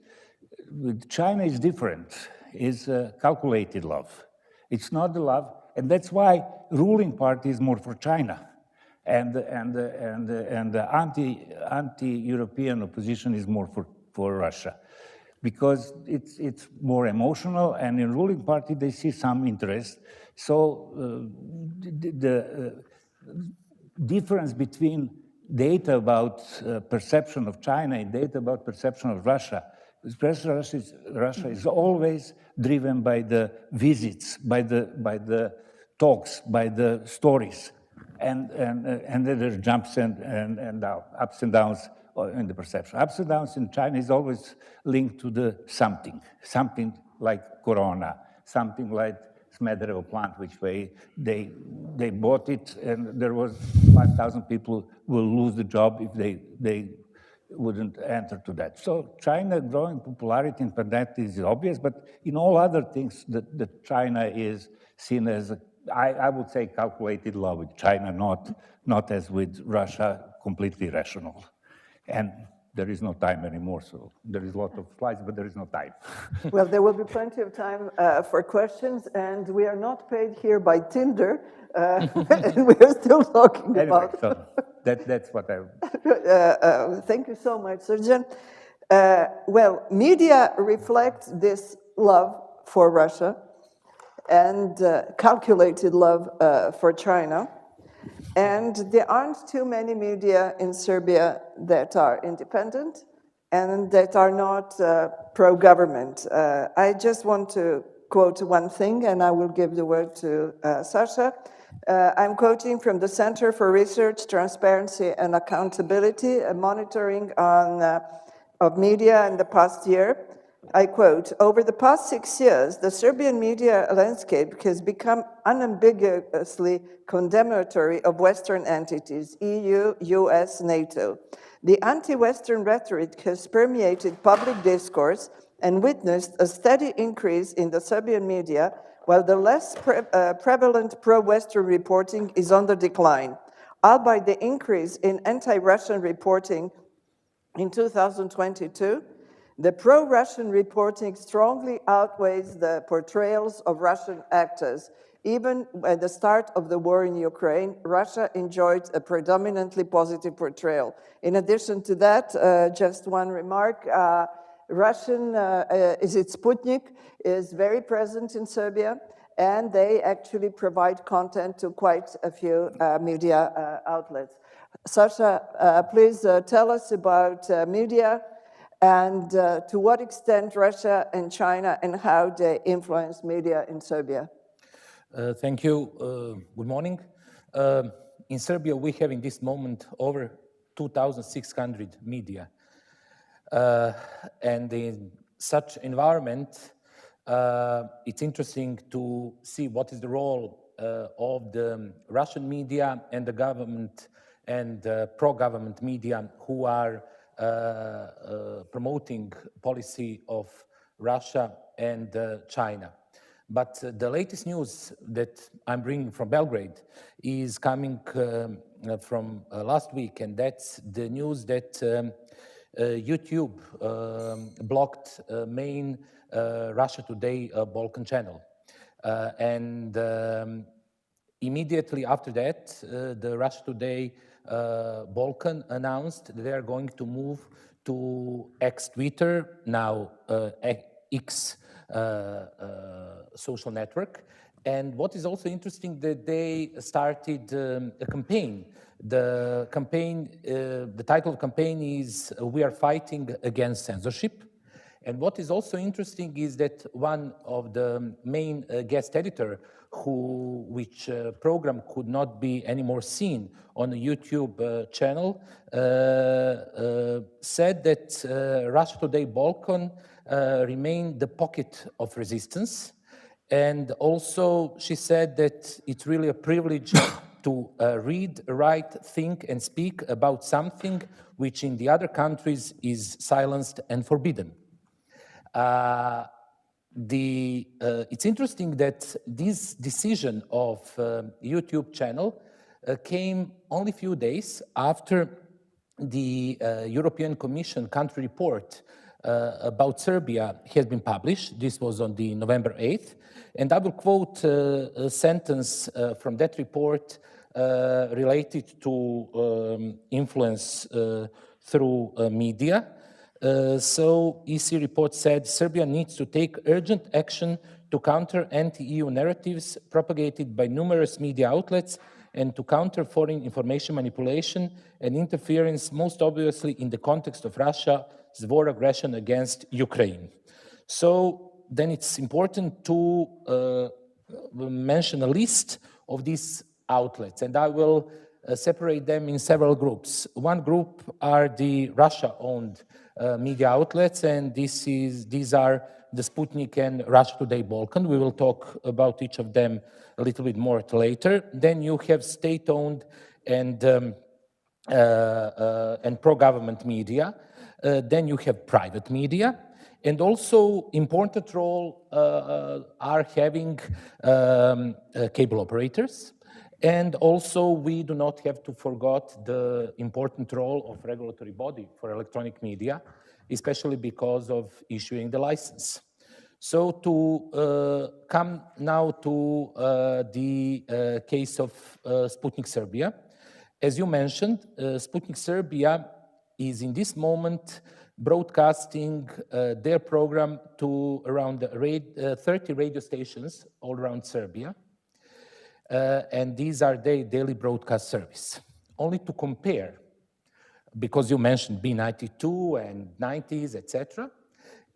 with China is different. Is calculated love. It's not the love, and that's why ruling party is more for China, and the anti-European opposition is more for Russia, because it's more emotional, and in ruling party they see some interest. So the difference between data about perception of China and data about perception of Russia. Russia is always driven by the visits, by the talks, by the stories, and then there are jumps and ups and downs in the perception. Ups and downs in China is always linked to the something like Corona, something like Smederevo plant, which they bought it, and there was 5,000 people will lose the job if they wouldn't enter to that. So China growing popularity in that is obvious, but in all other things that China is seen as, I would say, calculated love with China, not as with Russia, completely rational. And there is no time anymore, so there is a lot of slides, but there is no time. Well, there will be plenty of time for questions, and we are not paid here by Tinder, and we are still talking Anyway, about... so that's what I... Thank you so much, Sergeant. Well, media reflect this love for Russia and calculated love for China. And there aren't too many media in Serbia that are independent and that are not pro-government. I just want to quote one thing, and I will give the word to Sasha. I'm quoting from the Center for Research, Transparency and Accountability, a monitoring of media in the past year. I quote, "Over the past 6 years, the Serbian media landscape has become unambiguously condemnatory of Western entities, EU, US, NATO. The anti-Western rhetoric has permeated public discourse and witnessed a steady increase in the Serbian media, while the less prevalent pro-Western reporting is on the decline, albeit the increase in anti-Russian reporting in 2022, the pro-Russian reporting strongly outweighs the portrayals of Russian actors. Even at the start of the war in Ukraine, Russia enjoyed a predominantly positive portrayal. In addition to that, just one remark, Russian, Sputnik, is very present in Serbia, and they actually provide content to quite a few media outlets. Sasha, please tell us about media and to what extent Russia and China and how they influence media in Serbia. Thank you. Good morning. In Serbia, we have in this moment over 2,600 media. And in such environment, it's interesting to see what is the role of the Russian media and the government and pro-government media who are promoting policy of Russia and China. But the latest news that I'm bringing from Belgrade is coming from last week, and that's the news that YouTube blocked main Russia Today Balkan channel. Immediately after that, the Russia Today Balkan announced they are going to move to ex-Twitter, now X social network. And what is also interesting that they started a campaign. The campaign, the title of the campaign is "We are fighting against censorship." And what is also interesting is that one of the main guest editor, which program could not be anymore seen on a YouTube channel, said that Russia Today Balkan remained the pocket of resistance. And also she said that it's really a privilege to read, write, think, and speak about something which in the other countries is silenced and forbidden. It's interesting that this decision of YouTube channel came only a few days after the European Commission country report about Serbia has been published. This was on the November 8th. And I will quote a sentence from that report related to influence through media. So EC report said, Serbia needs to take urgent action to counter anti-EU narratives propagated by numerous media outlets and to counter foreign information manipulation and interference, most obviously in the context of Russia's war aggression against Ukraine. So then it's important to mention a list of these outlets, and I will separate them in several groups. One group are the Russia-owned media outlets, and these are the Sputnik and Russia Today Balkan. We will talk about each of them a little bit more later. Then you have state-owned and pro-government media. Then you have private media. And also important role are having cable operators. And also we do not have to forget the important role of regulatory body for electronic media, especially because of issuing the license. So to come now to the case of Sputnik Serbia. As you mentioned, Sputnik Serbia is in this moment broadcasting their program to around 30 radio stations all around Serbia. And these are their daily broadcast service. Only to compare, because you mentioned B92 and 90s, etc.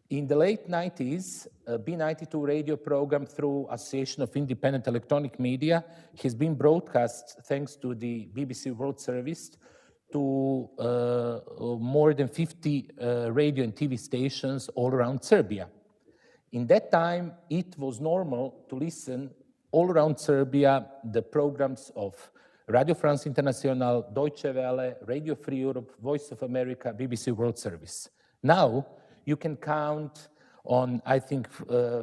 In the late 90s, B92 radio program through Association of Independent Electronic Media has been broadcast thanks to the BBC World Service to more than 50 radio and TV stations all around Serbia. In that time, it was normal to listen all around Serbia the programs of Radio France International, Deutsche Welle, Radio Free Europe, Voice of America, BBC World Service. Now, you can count on, I think,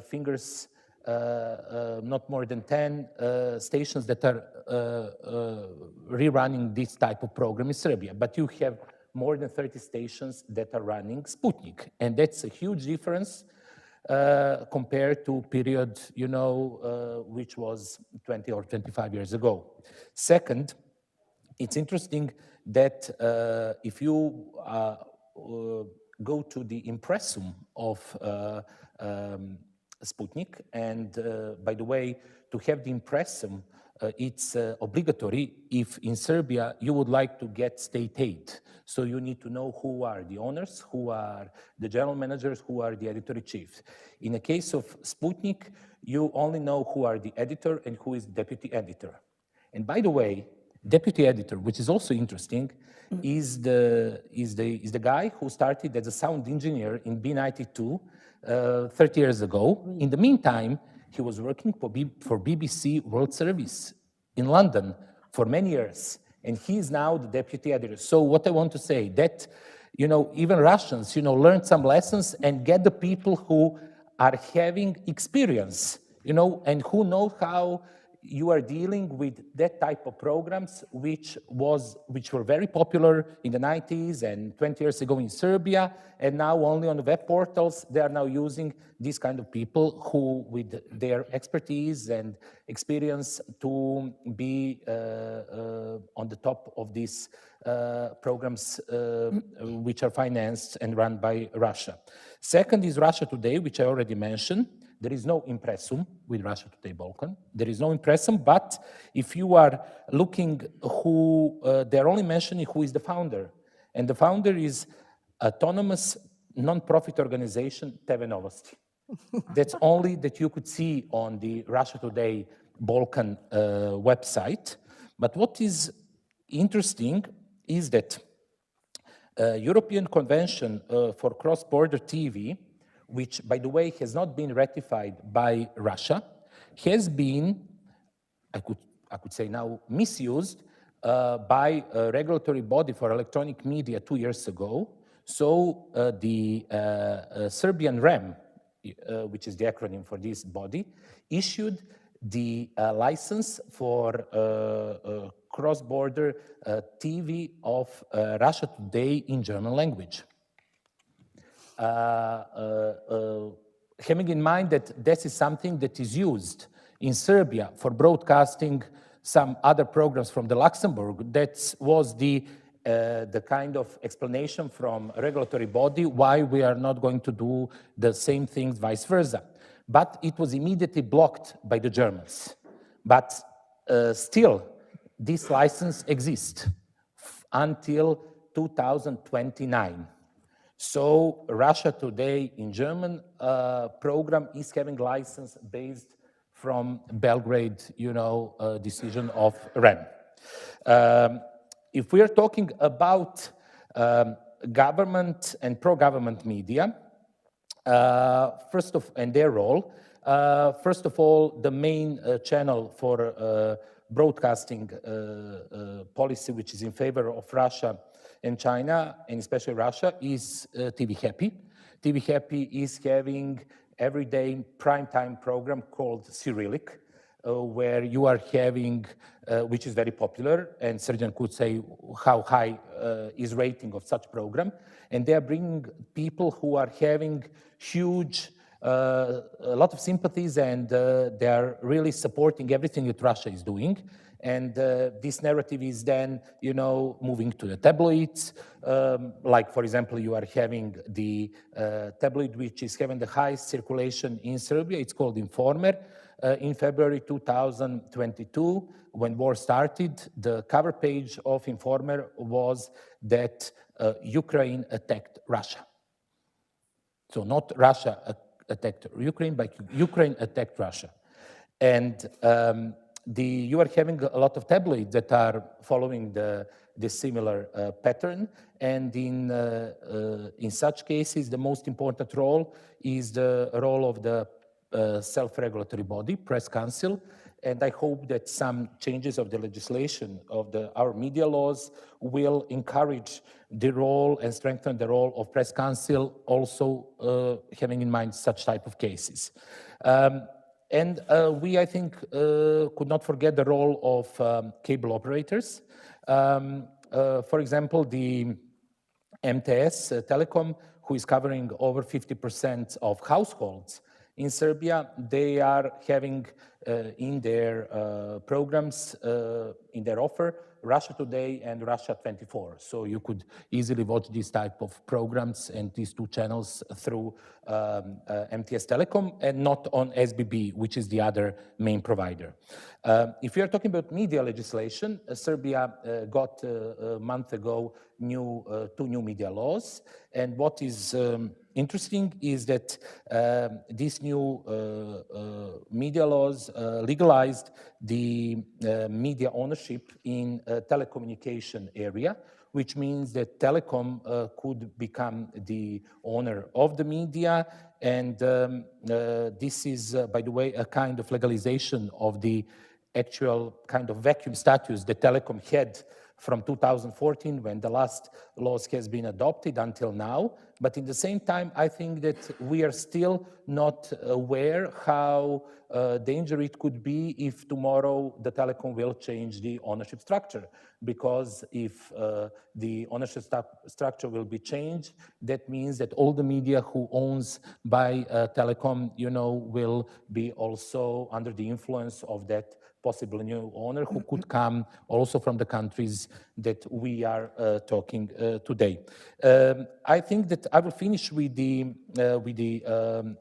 fingers, not more than 10 stations that are rerunning this type of program in Serbia. But you have more than 30 stations that are running Sputnik. And that's a huge difference compared to period, which was 20 or 25 years ago. Second, it's interesting that if you go to the impressum of Sputnik, and by the way, to have the impressum, it's obligatory if in Serbia you would like to get state aid. So you need to know who are the owners, who are the general managers, who are the editor-in-chief. In the case of Sputnik, you only know who are the editor and who is deputy editor. And by the way, deputy editor, which is also interesting, is the guy who started as a sound engineer in B92 30 years ago. In the meantime, He was working for BBC World Service in London for many years, and he is now the deputy editor. So what I want to say, that, even Russians, learn some lessons and get the people who are having experience, and who know how you are dealing with that type of programs, which were very popular in the 90s and 20 years ago in Serbia, and now only on the web portals, they are now using these kind of people who, with their expertise and experience, to be on the top of these programs which are financed and run by Russia. Second is Russia Today, which I already mentioned. There is no impressum with Russia Today Balkan. There is no impressum, but if you are looking who, they're only mentioning who is the founder. And the founder is autonomous non-profit organization TV Novosti. That's only that you could see on the Russia Today Balkan website. But what is interesting is that European Convention for Cross-Border TV, which, by the way, has not been ratified by Russia, has been, I could say now, misused by a regulatory body for electronic media 2 years ago. So the Serbian REM, which is the acronym for this body, issued the license for cross-border TV of Russia Today in German language. Having in mind that this is something that is used in Serbia for broadcasting some other programs from the Luxembourg, that was the kind of explanation from a regulatory body why we are not going to do the same things vice versa. But it was immediately blocked by the Germans. But still, this license exists until 2029. So Russia Today in German program is having license based from Belgrade, decision of REM. If we are talking about government and pro-government media, and their role, first of all, the main channel for broadcasting policy, which is in favor of Russia and China, and especially Russia, is TV Happy. TV Happy is having everyday primetime program called Cyrillic, where you are having, which is very popular, and Sergeant could say how high is rating of such program, and they are bringing people who are having huge, a lot of sympathies, and they are really supporting everything that Russia is doing. And this narrative is then, moving to the tabloids. Like, for example, you are having the tabloid which is having the highest circulation in Serbia. It's called Informer. In February 2022, when war started, the cover page of Informer was that Ukraine attacked Russia. So not Russia attacked Ukraine, but Ukraine attacked Russia. And you are having a lot of tabloids that are following the similar pattern, and in such cases, the most important role is the role of the self-regulatory body, Press Council, and I hope that some changes of the legislation of our media laws will encourage the role and strengthen the role of Press Council, also having in mind such type of cases. And we, I think, could not forget the role of cable operators. For example, the MTS Telecom, who is covering over 50% of households in Serbia, they are having in their programs, in their offer, Russia Today and Russia 24. So you could easily watch these type of programs and these two channels through MTS Telecom and not on SBB, which is the other main provider. If we are talking about media legislation, Serbia got a month ago two new media laws. And what is interesting is that these new media laws legalized the media ownership in telecommunication area, which means that Telecom could become the owner of the media, And this is, by the way, a kind of legalization of the actual kind of vacuum status that telecom had from 2014 when the last laws has been adopted until now. But in the same time, I think that we are still not aware how dangerous it could be if tomorrow the telecom will change the ownership structure. Because if the ownership structure will be changed, that means that all the media who owns by telecom, will be also under the influence of that possible new owner who could come also from the countries that we are talking today. I think that I will finish with the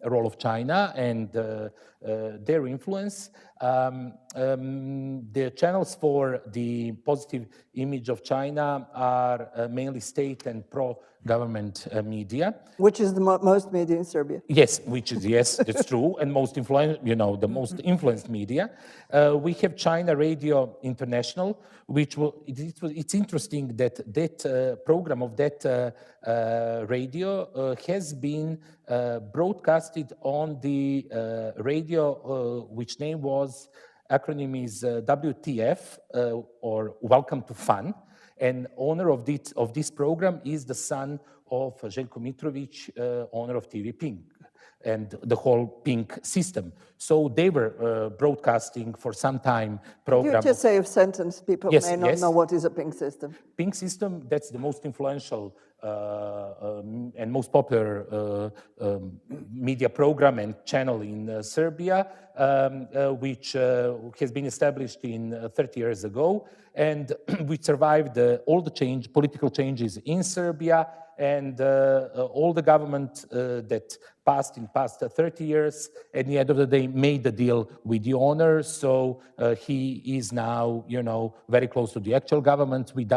role of China and their influence. The channels for the positive image of China are mainly state and pro-government media. Which is the most media in Serbia. Yes, yes, that's true, and most influential, the most influenced media. We have China Radio International, which it's interesting that that program of that radio has been broadcasted on the radio, which name was, acronym is WTF, or Welcome to Fun. And owner of this program is the son of Željko Mitrović, owner of TV Pink and the whole Pink system. So they were broadcasting for some time program. You just say a sentence, people may not know what is a Pink system. Pink system, that's the most influential and most popular media program and channel in Serbia, which has been established in 30 years ago, and which survived all the political changes in Serbia, and all the government that passed in past 30 years, at the end of the day, made the deal with the owner. So he is now, very close to the actual government. Which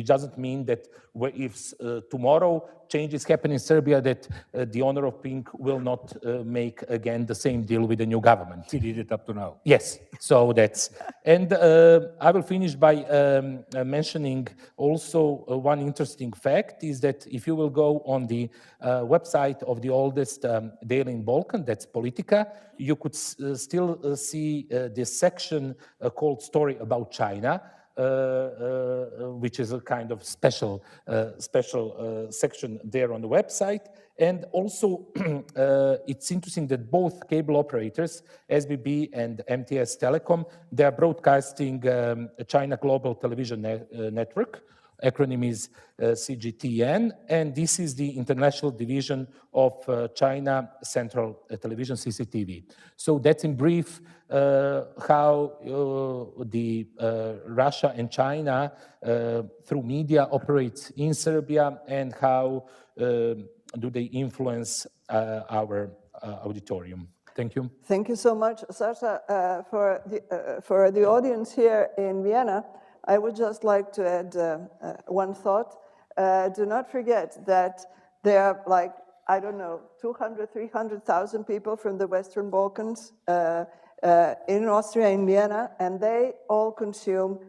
doesn't mean that if tomorrow changes happen in Serbia, that the owner of Pink will not make again the same deal with the new government. He did it up to now. Yes, so that's, and I will finish by mentioning also one interesting fact is that if you will go on the website of the oldest daily in Balkan, that's Politika, you could still see this section called Story About China, which is a kind of special section there on the website. And also, it's interesting that both cable operators, SBB and MTS Telecom, they are broadcasting China Global Television Network. Acronym is CGTN, and this is the international division of China Central Television, CCTV. So that's in brief how the Russia and China through media operates in Serbia, and how do they influence our auditorium. Thank you. Thank you so much, Sasha. For the audience here in Vienna, I would just like to add one thought. Do not forget that there are 200, 300,000 people from the Western Balkans in Austria, in Vienna, and they all consume,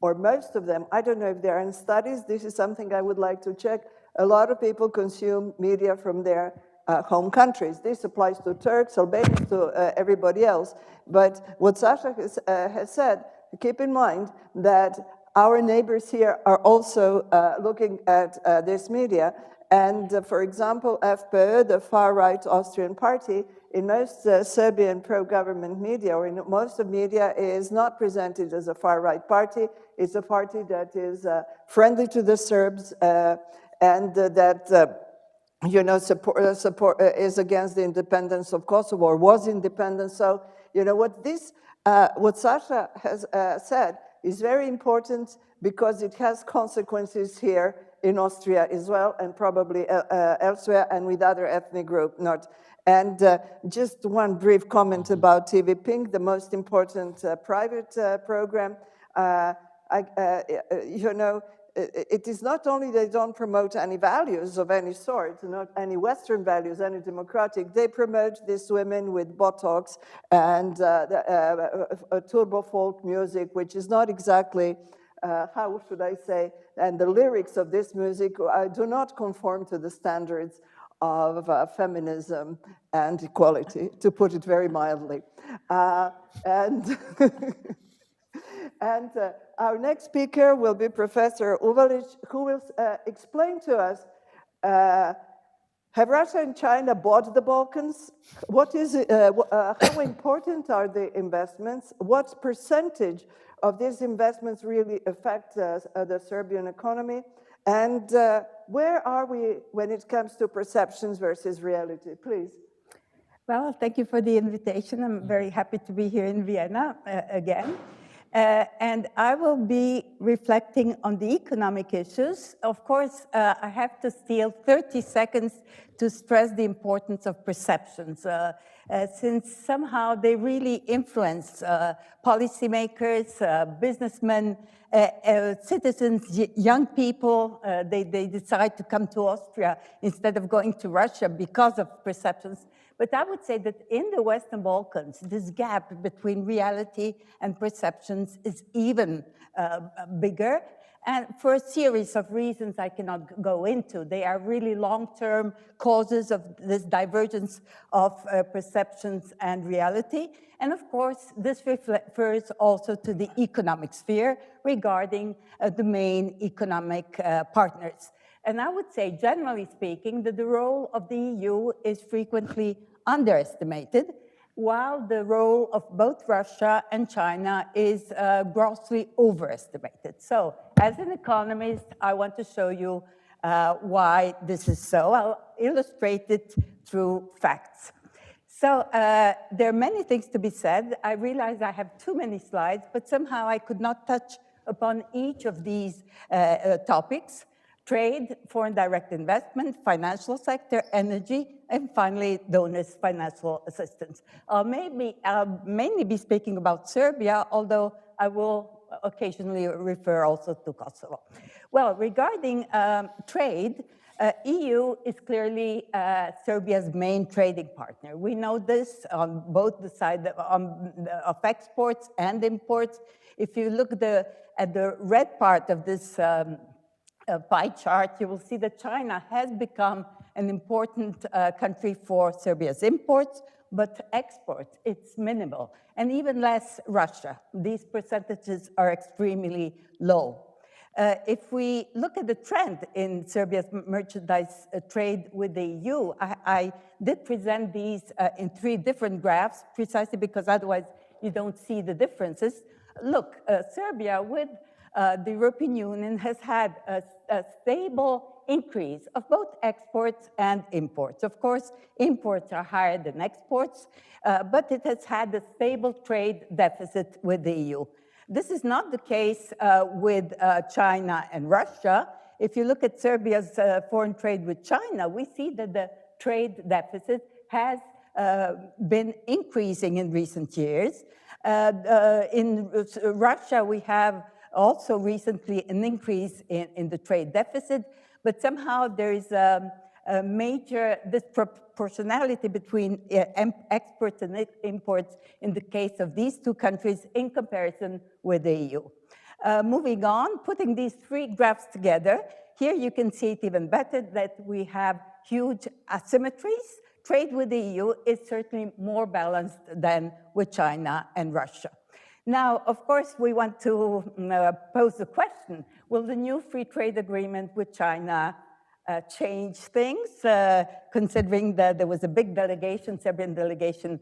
or most of them, I don't know if there are in studies, this is something I would like to check. A lot of people consume media from their home countries. This applies to Turks, Albanians, to everybody else. But what Sasha has said, keep in mind that our neighbors here are also looking at this media. And for example, FPÖ, the far-right Austrian party, in most Serbian pro-government media, or in most of media, is not presented as a far-right party. It's a party that is friendly to the Serbs and that is against the independence of Kosovo, or was independent. So, what Sasha has said is very important, because it has consequences here in Austria as well, and probably elsewhere, and with other ethnic groups. And just one brief comment about TV Pink, the most important private program. It is not only they don't promote any values of any sort, not any Western values, any democratic, they promote these women with Botox and turbo folk music, which is not exactly, how should I say, and the lyrics of this music do not conform to the standards of feminism and equality, to put it very mildly. And and our next speaker will be Professor Ursula, who will explain to us, have Russia and China bought the Balkans? What is how important are the investments? What percentage of these investments really affect the Serbian economy? And where are we when it comes to perceptions versus reality? Please. Well, thank you for the invitation. I'm very happy to be here in Vienna again. And I will be reflecting on the economic issues. Of course, I have to steal 30 seconds to stress the importance of perceptions, since somehow they really influence policymakers, businessmen, citizens, young people. They decide to come to Austria instead of going to Russia because of perceptions. But I would say that in the Western Balkans, this gap between reality and perceptions is even bigger. And for a series of reasons I cannot go into. They are really long-term causes of this divergence of perceptions and reality. And of course, this refers also to the economic sphere regarding the main economic partners. And I would say, generally speaking, that the role of the EU is frequently underestimated, while the role of both Russia and China is grossly overestimated. So, as an economist, I want to show you why this is so. I'll illustrate it through facts. So, there are many things to be said. I realize I have too many slides, but somehow I could not touch upon each of these topics. Trade, foreign direct investment, financial sector, energy, and finally, donors' financial assistance. I'll mainly be speaking about Serbia, although I will occasionally refer also to Kosovo. Well, regarding trade, EU is clearly Serbia's main trading partner. We know this on both the side of exports and imports. If you look at the red part of this pie chart, you will see that China has become an important country for Serbia's imports, but exports, it's minimal, and even less Russia. These percentages are extremely low. If we look at the trend in Serbia's merchandise trade with the EU, I did present these in 3 different graphs, precisely because otherwise you don't see the differences. Look, Serbia with the European Union has had a stable increase of both exports and imports. Of course, imports are higher than exports, but it has had a stable trade deficit with the EU. This is not the case with China and Russia. If you look at Serbia's foreign trade with China, we see that the trade deficit has been increasing in recent years. In Russia, we have also recently an increase in the trade deficit, but somehow there is a major disproportionality between exports and imports in the case of these 2 countries in comparison with the EU. Moving on, putting these 3 graphs together, here you can see it even better that we have huge asymmetries. Trade with the EU is certainly more balanced than with China and Russia. Now, of course, we want to pose the question, will the new free trade agreement with China change things, considering that there was a big delegation, Serbian delegation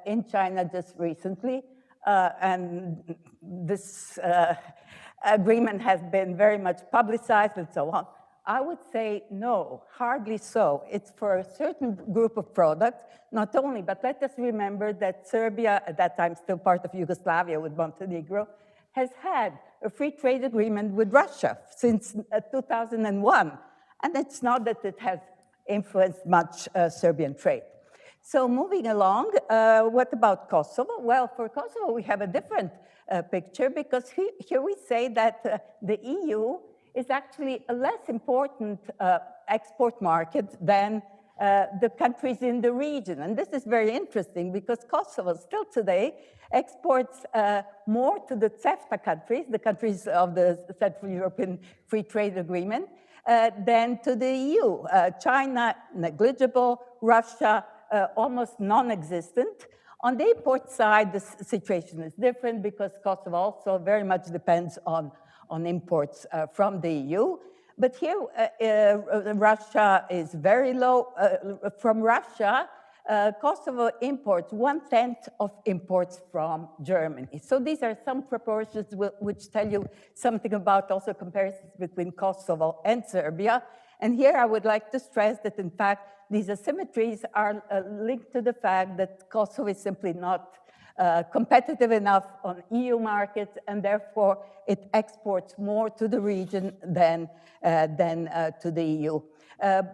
in China just recently, and this agreement has been very much publicized and so on. I would say no, hardly so. It's for a certain group of products, not only, but let us remember that Serbia, at that time still part of Yugoslavia with Montenegro, has had a free trade agreement with Russia since 2001. And it's not that it has influenced much Serbian trade. So moving along, what about Kosovo? Well, for Kosovo, we have a different picture because here we say that the EU is actually a less important export market than the countries in the region. And this is very interesting because Kosovo still today exports more to the CEFTA countries, the countries of the Central European Free Trade Agreement, than to the EU. China, negligible. Russia, almost non-existent. On the import side, the situation is different because Kosovo also very much depends on imports from the EU. But here, Russia is very low. From Russia, Kosovo imports 1/10 of imports from Germany. So these are some proportions which tell you something about also comparisons between Kosovo and Serbia. And here I would like to stress that, in fact, these asymmetries are linked to the fact that Kosovo is simply not competitive enough on EU markets, and therefore it exports more to the region than to the EU.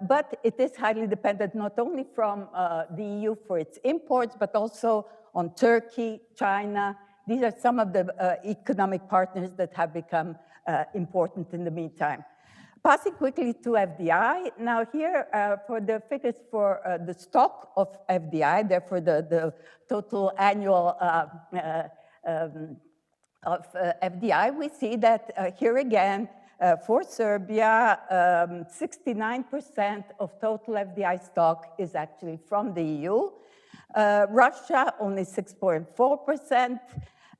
But it is highly dependent not only from the EU for its imports, but also on Turkey, China. These are some of the economic partners that have become important in the meantime. Passing quickly to FDI. Now here, for the figures for the stock of FDI, therefore the total annual of FDI, we see that here again, for Serbia, 69% of total FDI stock is actually from the EU. Russia, only 6.4%.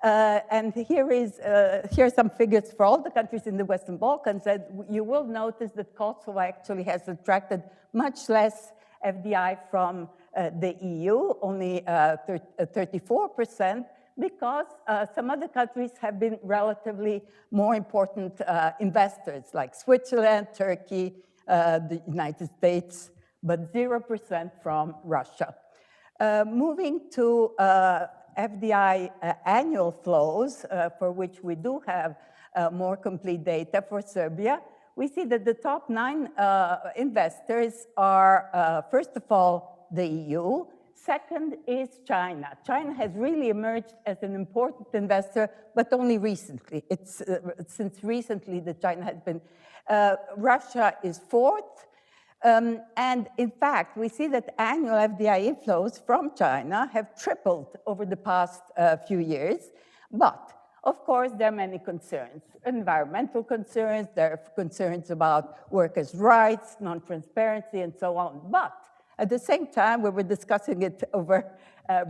And here are some figures for all the countries in the Western Balkans. And you will notice that Kosovo actually has attracted much less FDI from the EU, only 34%, because some other countries have been relatively more important investors, like Switzerland, Turkey, the United States, but 0% from Russia. Moving to FDI annual flows, for which we do have more complete data for Serbia, we see that the top 9 investors are, first of all, the EU. Second is China. China has really emerged as an important investor, but only recently. It's since recently that China has been. Russia is 4th. And in fact, we see that annual FDI inflows from China have tripled over the past few years. But, of course, there are many concerns. Environmental concerns, there are concerns about workers' rights, non-transparency, and so on. But at the same time, we were discussing it over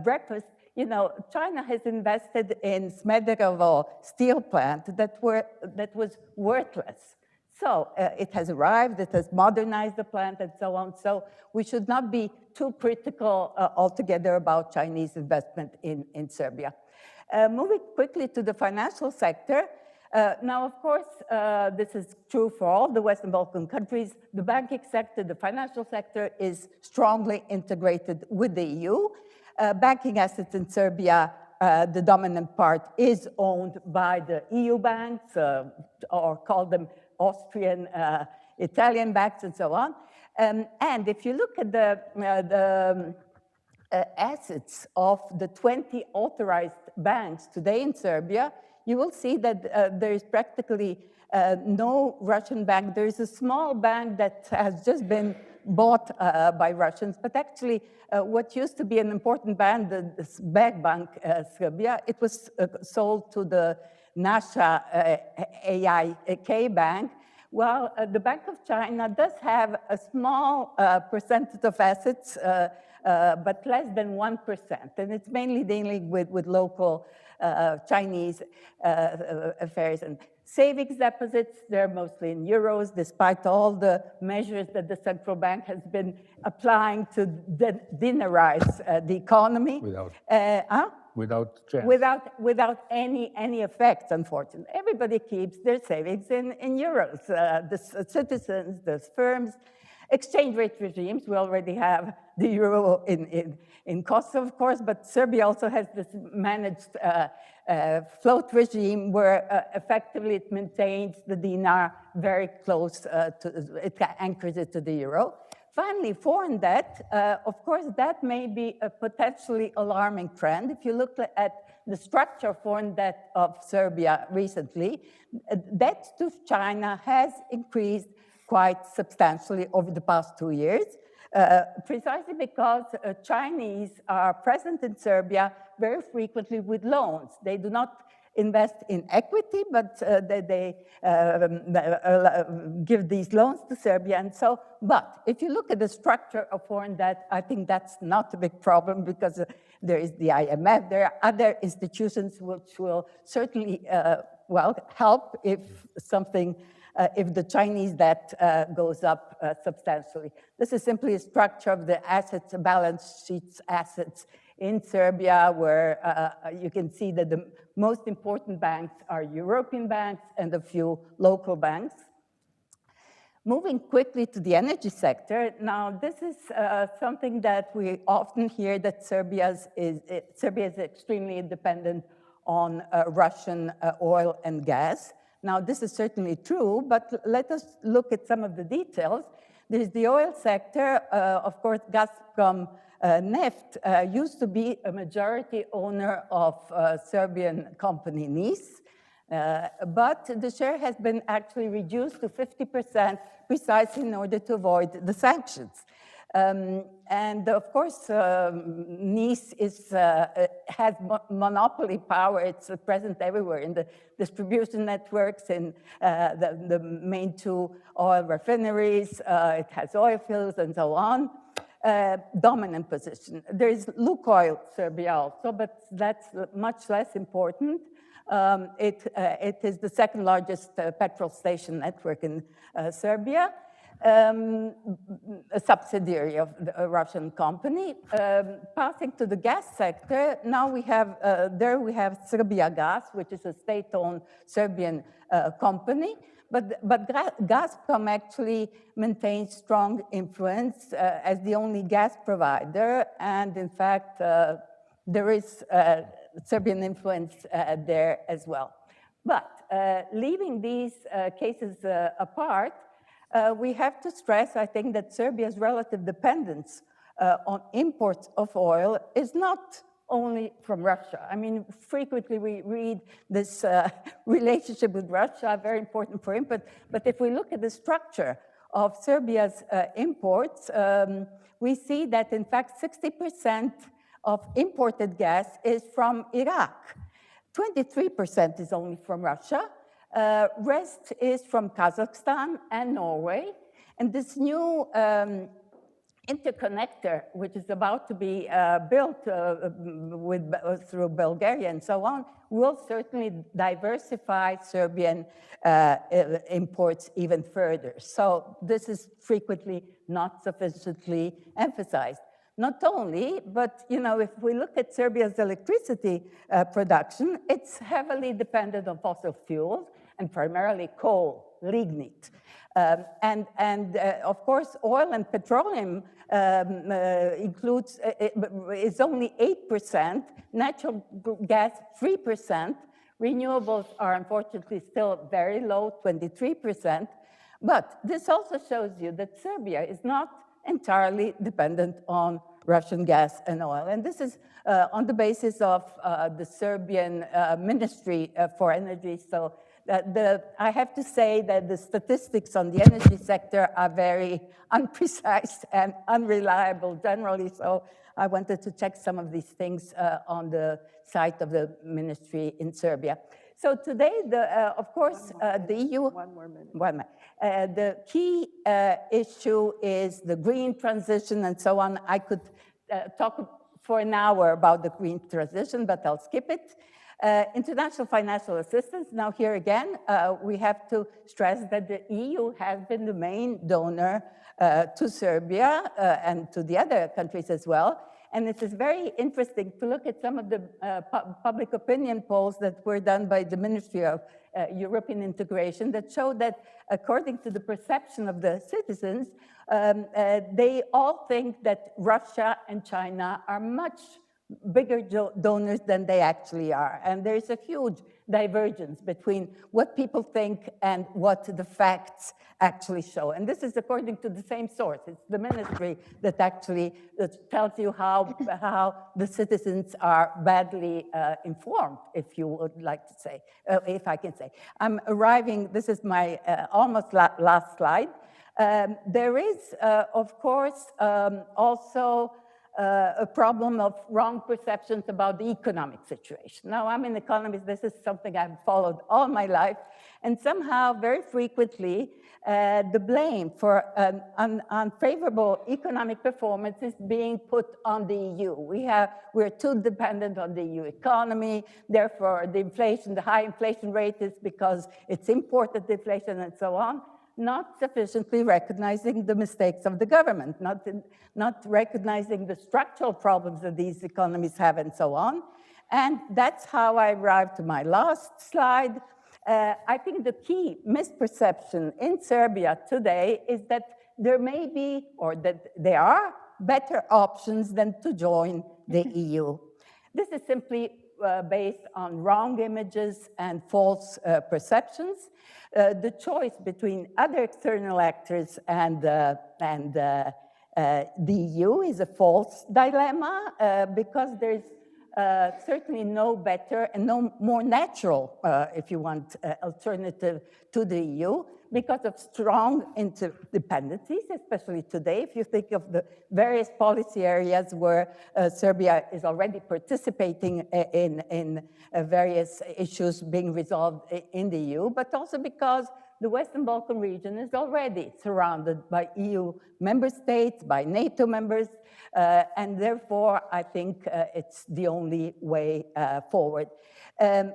breakfast, you know, China has invested in Smederevo steel plant that was worthless. So it has arrived, it has modernized the plant and so on. So we should not be too critical altogether about Chinese investment in Serbia. Moving quickly to the financial sector. Now, of course, this is true for all the Western Balkan countries. The banking sector, the financial sector is strongly integrated with the EU. Banking assets in Serbia, the dominant part is owned by the EU banks, or call them Austrian, Italian banks, and so on. And if you look at the assets of the 20 authorized banks today in Serbia, you will see that there is practically no Russian bank. There is a small bank that has just been bought by Russians, but actually what used to be an important bank, the Sberbank Serbia, it was sold to the Nasha AIK bank. Well, the Bank of China does have a small percentage of assets, but less than 1%. And it's mainly dealing with local Chinese affairs. And savings deposits, they're mostly in euros, despite all the measures that the central bank has been applying to dinarize the economy. Without any effect, unfortunately. Everybody keeps their savings in euros. The citizens, the firms, exchange rate regimes. We already have the euro in Kosovo, of course, but Serbia also has this managed float regime where effectively it maintains the dinar very close it anchors it to the euro. Finally, foreign debt, of course, that may be a potentially alarming trend. If you look at the structure of foreign debt of Serbia recently, debt to China has increased quite substantially over the past 2 years. precisely because Chinese are present in Serbia very frequently with loans. They do not invest in equity, but they give these loans to Serbia. And so, but if you look at the structure of foreign debt, I think that's not a big problem because there is the IMF, there are other institutions which will certainly, well, help if something, if the Chinese debt goes up substantially. This is simply a structure of the assets, balance sheets assets in Serbia, where you can see that the most important banks are European banks and a few local banks. Moving quickly to the energy sector, now this is something that we often hear, that Serbia is extremely dependent on Russian oil and gas. Now this is certainly true, but let us look at some of the details. There's the oil sector, of course, Gazprom Neft used to be a majority owner of Serbian company NIS, but the share has been actually reduced to 50% precisely in order to avoid the sanctions. And of course, NIS has monopoly power. It's present everywhere in the distribution networks, in the main two oil refineries. It has oil fields and so on. Dominant position. There is Lukoil Serbia also, but that's much less important. It is the second largest petrol station network in Serbia, a subsidiary of the Russian company. Passing to the gas sector, now we have, there we have Serbia Gas, which is a state-owned Serbian company. But Gazprom actually maintains strong influence as the only gas provider, and in fact, there is Serbian influence there as well. But leaving these cases apart, we have to stress, I think, that Serbia's relative dependence on imports of oil is not only from Russia. I mean, frequently we read this relationship with Russia, very important for input, but if we look at the structure of Serbia's imports, we see that in fact 60% of imported gas is from Iraq, 23% is only from Russia, rest is from Kazakhstan and Norway, and this new interconnector, which is about to be built through Bulgaria and so on, will certainly diversify Serbian imports even further. So this is frequently not sufficiently emphasized. Not only, but you know, if we look at Serbia's electricity production, it's heavily dependent on fossil fuels and primarily coal, lignite. Of course, oil and petroleum is only 8%, natural gas 3%, renewables are unfortunately still very low, 23%, but this also shows you that Serbia is not entirely dependent on Russian gas and oil, and this is on the basis of the Serbian Ministry for Energy. So I have to say that the statistics on the energy sector are very unprecise and unreliable generally, so I wanted to check some of these things on the site of the ministry in Serbia. So today, of course, the EU... One more minute. One minute. The key issue is the green transition and so on. I could talk for an hour about the green transition, but I'll skip it. International financial assistance. Now here again, we have to stress that the EU has been the main donor to Serbia and to the other countries as well. And it is very interesting to look at some of the public opinion polls that were done by the Ministry of European Integration that show that according to the perception of the citizens, they all think that Russia and China are much bigger donors than they actually are. And there is a huge divergence between what people think and what the facts actually show. And this is according to the same source. It's the ministry that actually tells you how the citizens are badly informed, if you would like to say, if I can say. I'm arriving, this is my almost last slide. There is, of course, also a problem of wrong perceptions about the economic situation. Now, I'm an economist. This is something I've followed all my life. And somehow, very frequently, the blame for an unfavorable economic performance is being put on the EU. We're too dependent on the EU economy. Therefore, the high inflation rate is because it's imported deflation and so on. Not sufficiently recognizing the mistakes of the government, not recognizing the structural problems that these economies have and so on. And that's how I arrived to my last slide. I think the key misperception in Serbia today is that there may be, or that there are better options than to join the EU. This is simply based on wrong images and false perceptions. The choice between other external actors and the EU is a false dilemma because there's certainly no better and no more natural, if you want, alternative to the EU because of strong interdependencies, especially today. If you think of the various policy areas where Serbia is already participating in various issues being resolved in the EU, but also because the Western Balkan region is already surrounded by EU member states, by NATO members, and therefore I think it's the only way forward.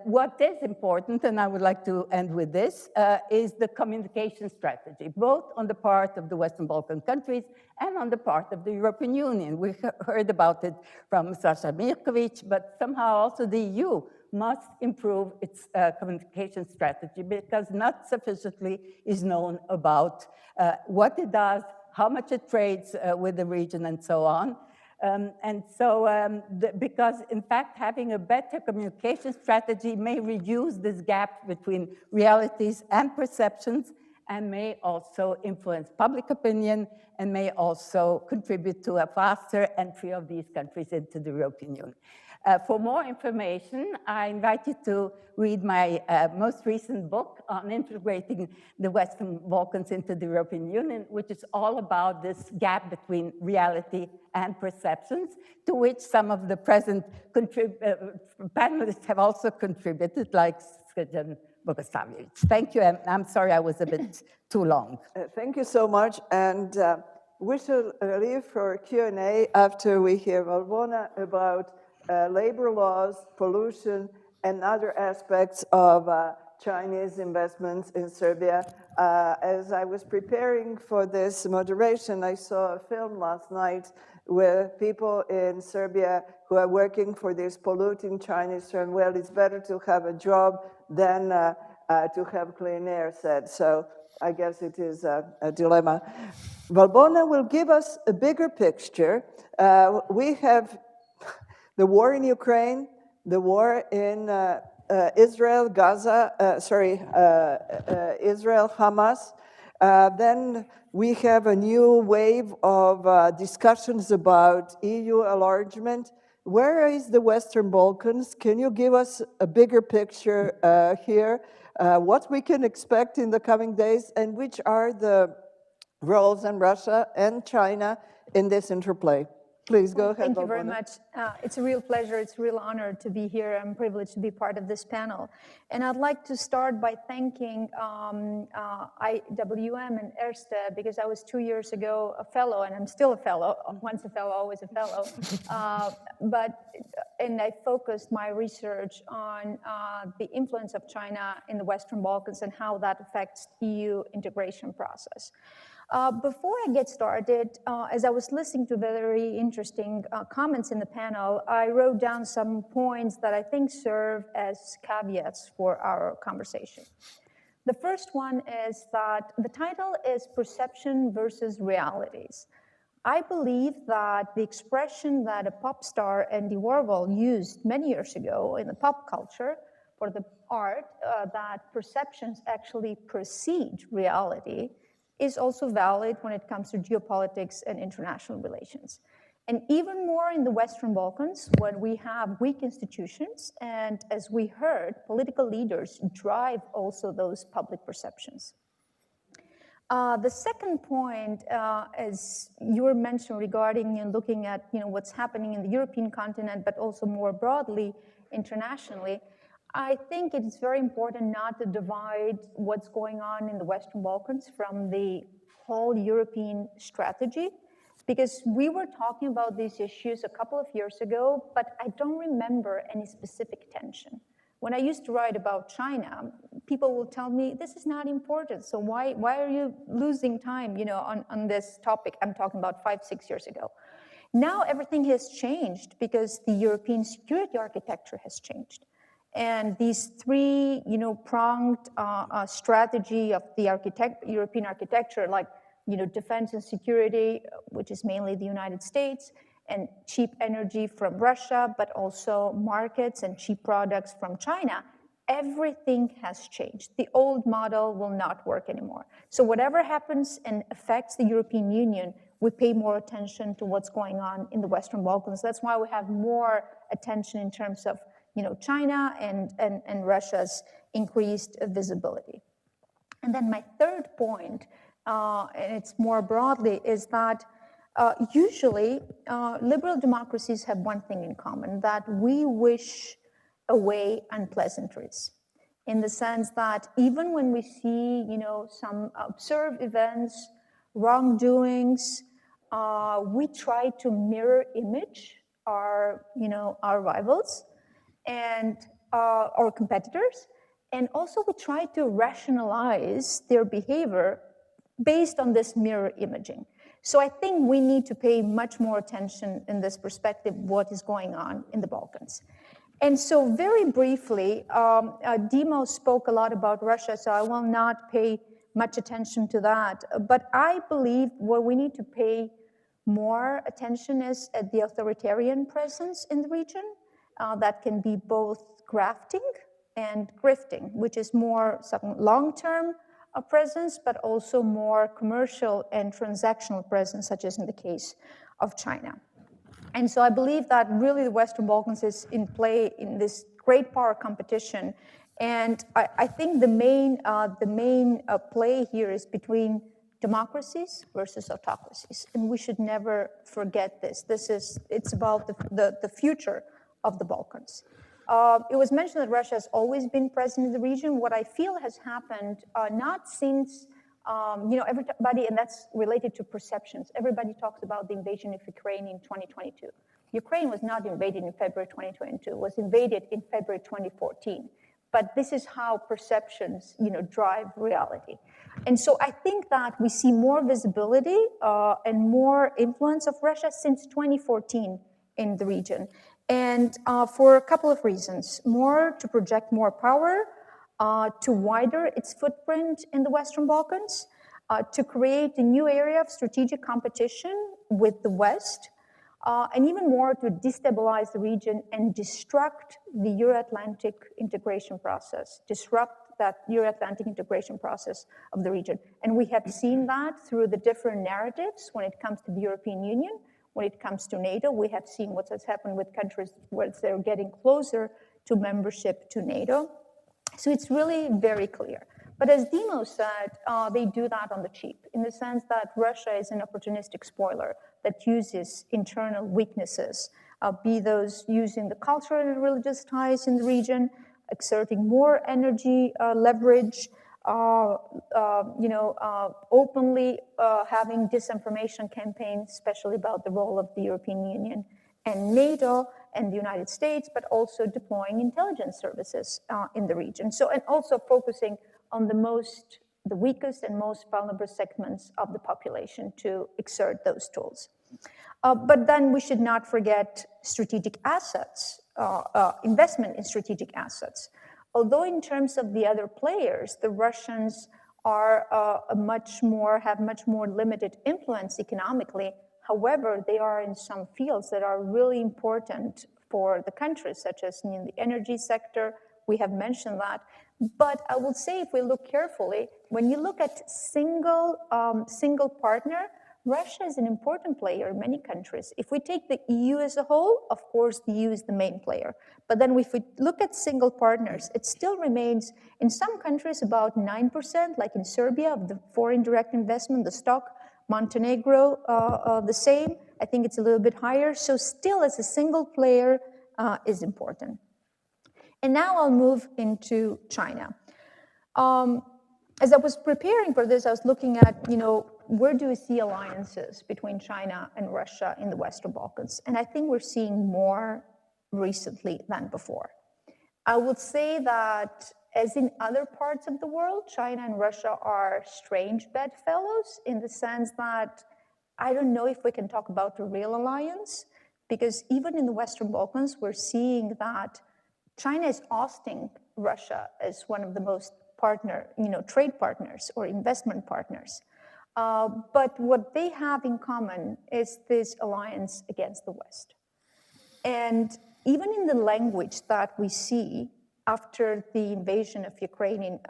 What is important, and I would like to end with this, is the communication strategy, both on the part of the Western Balkan countries and on the part of the European Union. We heard about it from Sasha Mirkovic, but somehow also the EU must improve its communication strategy because not sufficiently is known about what it does, how much it trades with the region and so on. Because in fact, having a better communication strategy may reduce this gap between realities and perceptions and may also influence public opinion and may also contribute to a faster entry of these countries into the European Union. For more information, I invite you to read my most recent book on integrating the Western Balkans into the European Union, which is all about this gap between reality and perceptions, to which some of the present panelists have also contributed, like Srđan Bogosavljević. Thank you, and I'm sorry I was a bit too long. Thank you so much, and we shall leave for Q&A after we hear Valbona about labor laws, pollution, and other aspects of Chinese investments in Serbia. As I was preparing for this moderation, I saw a film last night where people in Serbia who are working for these polluting Chinese said, well, it's better to have a job than to have clean air, said. So I guess it is a dilemma. Valbona will give us a bigger picture. We have the war in Ukraine, the war in Israel, Israel, Hamas. Then we have a new wave of discussions about EU enlargement. Where is the Western Balkans? Can you give us a bigger picture here? What we can expect in the coming days, and which are the roles in Russia and China in this interplay? Please go ahead. Thank you very much. It's a real pleasure. It's a real honor to be here. I'm privileged to be part of this panel. And I'd like to start by thanking IWM and ERSTE, because I was 2 years ago a fellow, and I'm still a fellow. Once a fellow, always a fellow. And I focused my research on the influence of China in the Western Balkans and how that affects EU integration process. Before I get started, as I was listening to very interesting comments in the panel, I wrote down some points that I think serve as caveats for our conversation. The first one is that the title is Perception versus Realities. I believe that the expression that a pop star Andy Warhol used many years ago in the pop culture for the art, that perceptions actually precede reality, is also valid when it comes to geopolitics and international relations. And even more in the Western Balkans, when we have weak institutions, and as we heard, political leaders drive also those public perceptions. The second point, as you were mentioned regarding looking at what's happening in the European continent, but also more broadly internationally, I think it's very important not to divide what's going on in the Western Balkans from the whole European strategy, because we were talking about these issues a couple of years ago, but I don't remember any specific tension. When I used to write about China, people will tell me, this is not important, so why are you losing time on this topic? I'm talking about 5-6 years ago. Now everything has changed because the European security architecture has changed. And these three pronged strategy of the European architecture, like defense and security, which is mainly the United States, and cheap energy from Russia, but also markets and cheap products from China, everything has changed. The old model will not work anymore. So whatever happens and affects the European Union, we pay more attention to what's going on in the Western Balkans. That's why we have more attention in terms of China and Russia's increased visibility. And then my third point, and it's more broadly, is that usually liberal democracies have one thing in common, that we wish away unpleasantries, in the sense that even when we see some observed events, wrongdoings, we try to mirror image our rivals and our competitors, and also we try to rationalize their behavior based on this mirror imaging. So I think we need to pay much more attention in this perspective what is going on in the Balkans. And so very briefly, Dimo spoke a lot about Russia, so I will not pay much attention to that. But I believe what we need to pay more attention is at the authoritarian presence in the region. That can be both grafting and grifting, which is more long-term presence, but also more commercial and transactional presence, such as in the case of China. And so I believe that really the Western Balkans is in play in this great power competition. And I think the main play here is between democracies versus autocracies. And we should never forget this. It's about the future of the Balkans. It was mentioned that Russia has always been present in the region. What I feel has happened, not since, everybody, and that's related to perceptions. Everybody talks about the invasion of Ukraine in 2022. Ukraine was not invaded in February 2022. It was invaded in February 2014. But this is how perceptions, drive reality. And so I think that we see more visibility and more influence of Russia since 2014 in the region. And for a couple of reasons. More to project more power, to widen its footprint in the Western Balkans, to create a new area of strategic competition with the West, and even more to destabilize the region and disrupt the Euro-Atlantic integration process, disrupt that Euro-Atlantic integration process of the region. And we have seen that through the different narratives when it comes to the European Union. When it comes to NATO, we have seen what has happened with countries where they're getting closer to membership to NATO. So it's really very clear. But as Dimo said, they do that on the cheap, in the sense that Russia is an opportunistic spoiler that uses internal weaknesses, be those using the cultural and religious ties in the region, exerting more energy leverage, openly having disinformation campaigns, especially about the role of the European Union and NATO and the United States, but also deploying intelligence services in the region. So, and also focusing on the weakest and most vulnerable segments of the population to exert those tools. But then we should not forget strategic assets, investment in strategic assets. Although in terms of the other players, the Russians are have much more limited influence economically. However, they are in some fields that are really important for the country, such as in the energy sector. We have mentioned that. But I will say, if we look carefully, when you look at single partner, Russia is an important player in many countries. If we take the EU as a whole, of course, the EU is the main player. But then if we look at single partners, it still remains, in some countries, about 9%, like in Serbia, of the foreign direct investment, the stock. Montenegro, the same. I think it's a little bit higher. So still, as a single player, is important. And now I'll move into China. As I was preparing for this, I was looking at, where do we see alliances between China and Russia in the Western Balkans? And I think we're seeing more recently than before. I would say that, as in other parts of the world, China and Russia are strange bedfellows in the sense that I don't know if we can talk about a real alliance, because even in the Western Balkans, we're seeing that China is ousting Russia as one of the most trade partners or investment partners. But what they have in common is this alliance against the West. And even in the language that we see after the invasion of Ukraine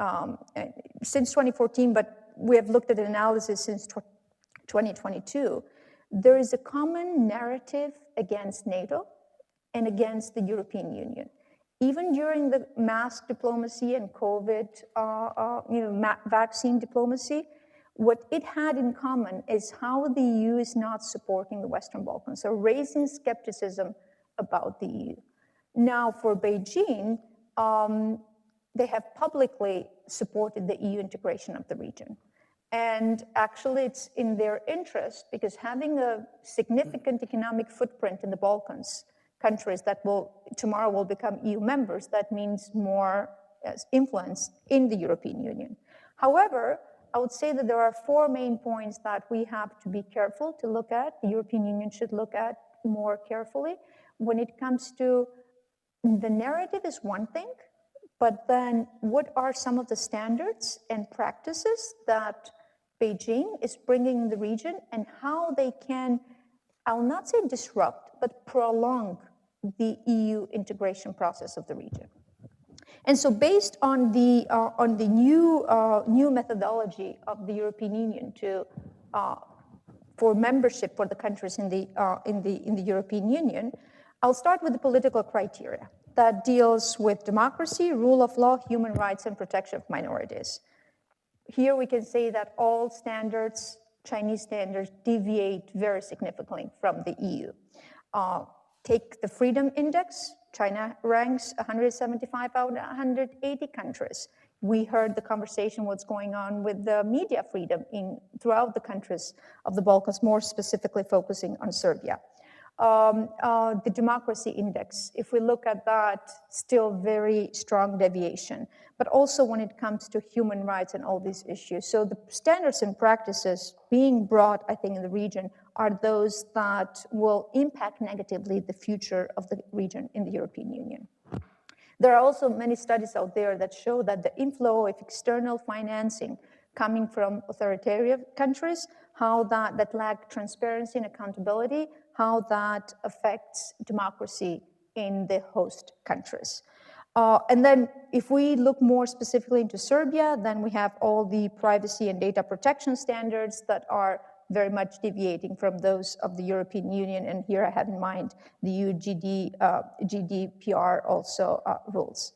since 2014, but we have looked at an analysis since 2022, there is a common narrative against NATO and against the European Union. Even during the mask diplomacy and COVID, vaccine diplomacy, what it had in common is how the EU is not supporting the Western Balkans, so raising skepticism about the EU. Now, for Beijing, they have publicly supported the EU integration of the region. And actually, it's in their interest, because having a significant economic footprint in the Balkans, countries that tomorrow will become EU members, that means more influence in the European Union. However, I would say that there are 4 main points that we have to be careful to look at. The European Union should look at more carefully. When it comes to the narrative is one thing, but then what are some of the standards and practices that Beijing is bringing in the region, and how they can, I'll not say disrupt, but prolong the EU integration process of the region. And so, based on the new methodology of the European Union for membership for the countries in the European Union, I'll start with the political criteria that deals with democracy, rule of law, human rights, and protection of minorities. Here we can say that all standards, Chinese standards, deviate very significantly from the EU. Take the Freedom Index. China ranks 175 out of 180 countries. We heard the conversation, what's going on with the media freedom throughout the countries of the Balkans, more specifically focusing on Serbia. The Democracy Index, if we look at that, still very strong deviation. But also when it comes to human rights and all these issues. So the standards and practices being brought, I think, in the region are those that will impact negatively the future of the region in the European Union. There are also many studies out there that show that the inflow of external financing coming from authoritarian countries, how that lack transparency and accountability, how that affects democracy in the host countries. And then if we look more specifically into Serbia, then we have all the privacy and data protection standards that are very much deviating from those of the European Union. And here I have in mind the EU GDPR also rules.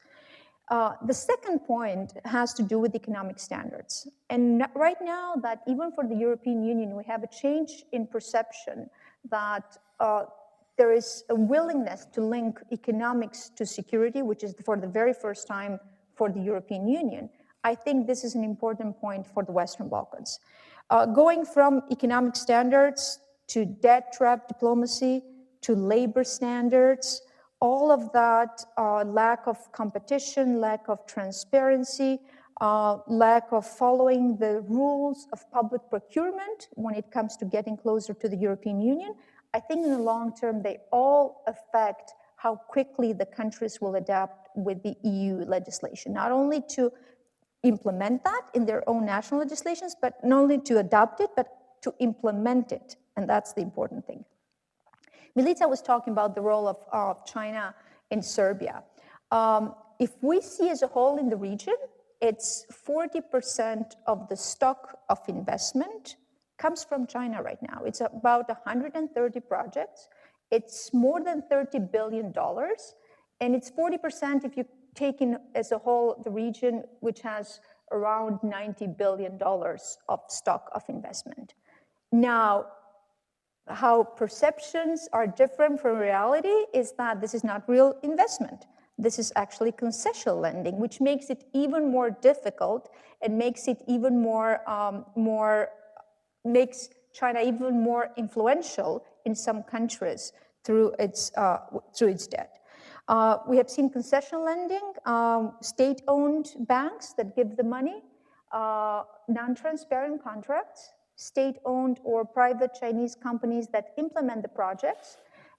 The second point has to do with economic standards. And right now, that even for the European Union, we have a change in perception that there is a willingness to link economics to security, which is for the very first time for the European Union. I think this is an important point for the Western Balkans. Going from economic standards to debt trap diplomacy to labor standards, all of that lack of competition, lack of transparency, lack of following the rules of public procurement when it comes to getting closer to the European Union, I think in the long term, they all affect how quickly the countries will adapt with the EU legislation, not only to implement that in their own national legislations, but not only to adopt it, but to implement it. And that's the important thing. Milica was talking about the role of China in Serbia. If we see as a whole in the region, it's 40% of the stock of investment comes from China right now. It's about 130 projects. It's more than $30 billion, and it's 40% if you take in as a whole the region, which has around $90 billion of stock of investment. Now, how perceptions are different from reality is that this is not real investment. This is actually concessional lending, which makes it even more difficult and makes it even makes China even more influential in some countries through its debt. We have seen concessional lending, state-owned banks that give the money, non-transparent contracts, state-owned or private Chinese companies that implement the projects,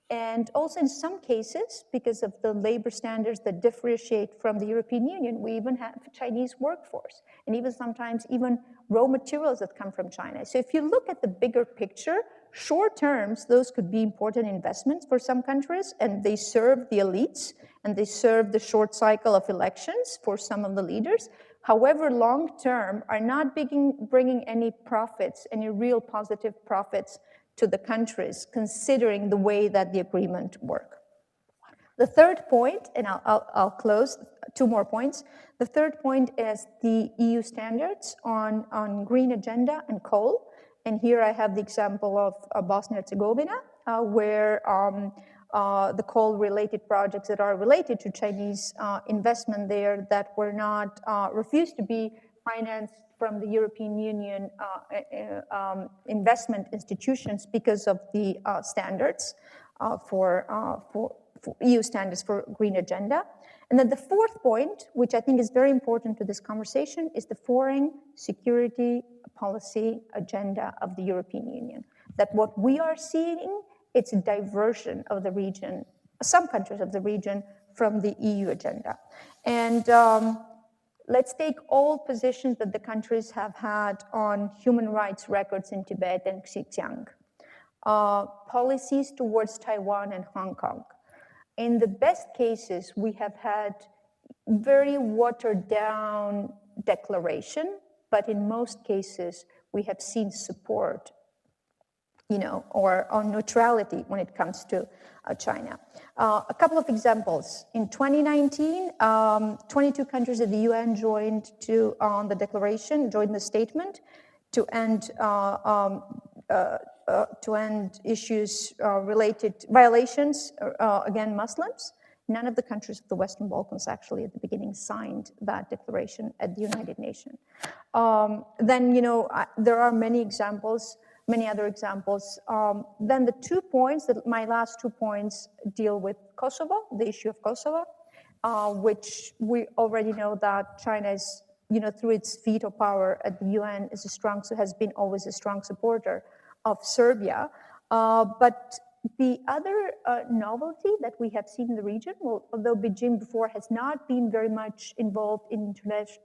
and also in some cases, because of the labor standards that differentiate from the European Union, we even have Chinese workforce, and even sometimes even raw materials that come from China. So if you look at the bigger picture, short terms, those could be important investments for some countries, and they serve the elites, and they serve the short cycle of elections for some of the leaders. However, long term are not bringing any profits, any real positive profits to the countries, considering the way that the agreement work. The third point, and I'll close, 2 more points. The third point is the EU standards on green agenda and coal. And here I have the example of Bosnia-Herzegovina, where the coal-related projects that are related to Chinese investment there that were not, refused to be financed from the European Union investment institutions because of the standards for EU standards for green agenda. And then the fourth point, which I think is very important to this conversation, is the foreign security policy agenda of the European Union. That what we are seeing, it's a diversion of the region, some countries of the region, from the EU agenda. And let's take all positions that the countries have had on human rights records in Tibet and Xinjiang, policies towards Taiwan and Hong Kong. In the best cases, we have had very watered down declaration, but in most cases, we have seen support, or on neutrality when it comes to China. A couple of examples. In 2019, 22 countries of the UN joined on the declaration, joined the statement to end issues related violations against Muslims. None of the countries of the Western Balkans actually at the beginning signed that declaration at the United Nations. Then, there are many examples, many other examples. Then the 2 points, my last 2 points deal with Kosovo, the issue of Kosovo, which we already know that China is, through its veto power at the UN, has been always a strong supporter of Serbia. But the other novelty that we have seen in the region, although Beijing before has not been very much involved in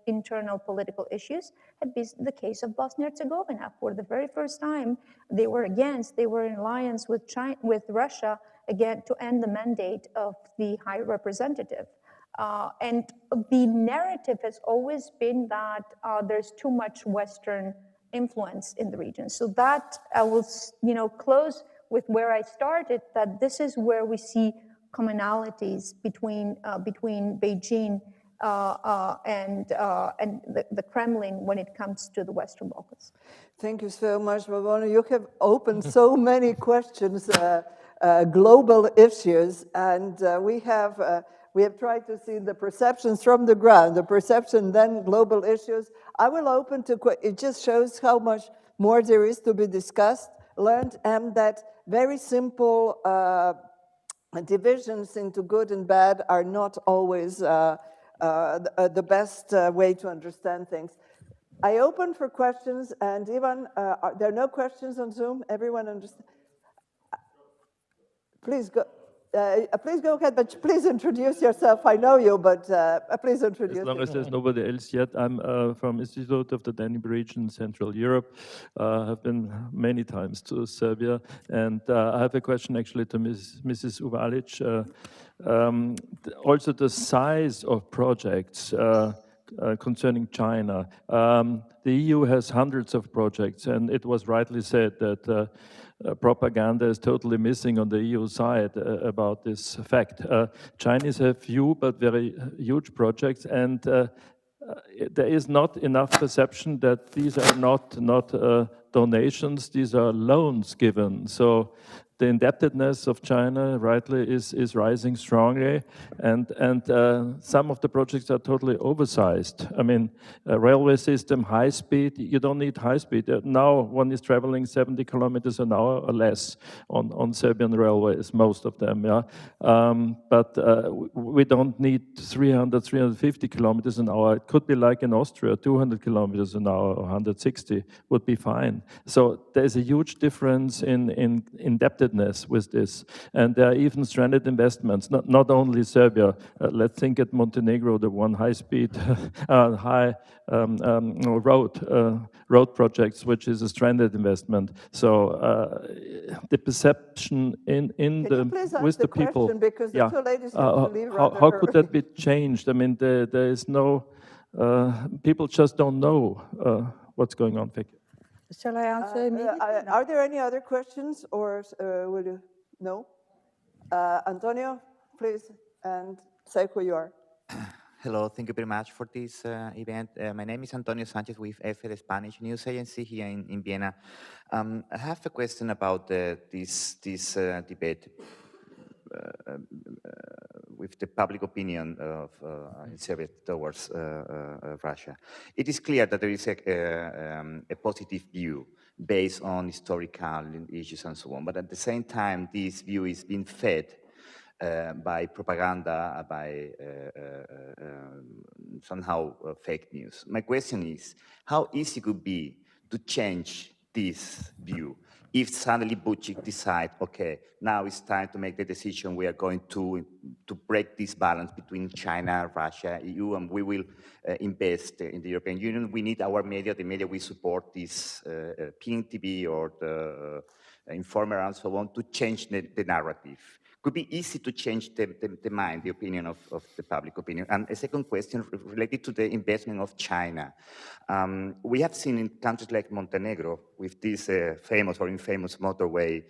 internal political issues, had been the case of Bosnia-Herzegovina. For the very first time, they were in alliance with Russia, again, to end the mandate of the High Representative. And the narrative has always been that there's too much Western influence in the region. So that I will, close with where I started, that this is where we see commonalities between Beijing and the Kremlin when it comes to the Western Balkans. Thank you so much, Barbona. You have opened so many questions, global issues, and we have tried to see the perceptions from the ground, the perception, then global issues. I will open to, it just shows how much more there is to be discussed, learned, and that very simple divisions into good and bad are not always the best way to understand things. I open for questions, and Ivan, there are no questions on Zoom? Everyone understands? Please go. Please go ahead, but please introduce yourself. I know you, but please introduce yourself. As long as there's nobody else yet, I'm from Institute of the Danube region, Central Europe. I've been many times to Serbia, and I have a question actually to Mrs. Uvalic. Also the size of projects concerning China. The EU has hundreds of projects, and it was rightly said that propaganda is totally missing on the EU side about this fact. Chinese have few but very huge projects, and there is not enough perception that these are not donations, these are loans given. So the indebtedness of China, rightly, is rising strongly, and some of the projects are totally oversized. I mean, a railway system, high speed, you don't need high speed. Now one is traveling 70 kilometers an hour or less on Serbian railways, most of them, yeah. But we don't need 300, 350 kilometers an hour. It could be like in Austria, 200 kilometers an hour or 160 would be fine. So there's a huge difference in indebtedness with this, and there are even stranded investments. Not only Serbia. Let's think at Montenegro, the one high-speed, road projects, which is a stranded investment. So the perception with the people. Because the two ladies have to leave how could that be changed? I mean, there is no. People just don't know what's going on. Thank you. Shall I answer immediately? Are there any other questions, or will you? No? Antonio, please, and say who you are. Hello, thank you very much for this event. My name is Antonio Sanchez with EFE, Spanish news agency here in Vienna. I have a question about this debate with the public opinion of in Serbia towards Russia. It is clear that there is a positive view based on historical issues and so on, but at the same time, this view is being fed by propaganda, by somehow fake news. My question is, how easy it could be to change this view? If suddenly Vučić decides, okay, now it's time to make the decision, we are going to break this balance between China, Russia, EU, and we will invest in the European Union. We need our media, the media we support this Pink TV or the Informer and so on to change the narrative. Could be easy to change the mind, the opinion of the public opinion. And a second question related to the investment of China. We have seen in countries like Montenegro, with this famous or infamous motorway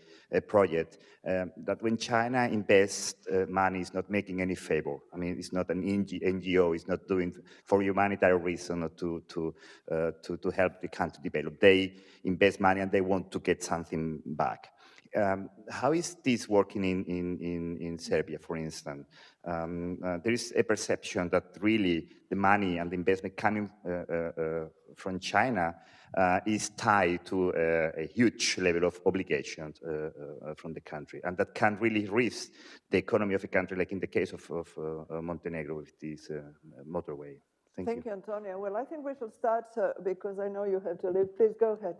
project, that when China invests money, it's not making any favor. I mean, it's not an NGO, it's not doing for humanitarian reason or to help the country develop. They invest money and they want to get something back. How is this working in Serbia, for instance? There is a perception that really the money and the investment coming from China is tied to a huge level of obligations from the country, and that can really risk the economy of a country, like in the case of Montenegro with this motorway. Thank you, Antonio. Well, I think we should start because I know you have to leave. Please go ahead.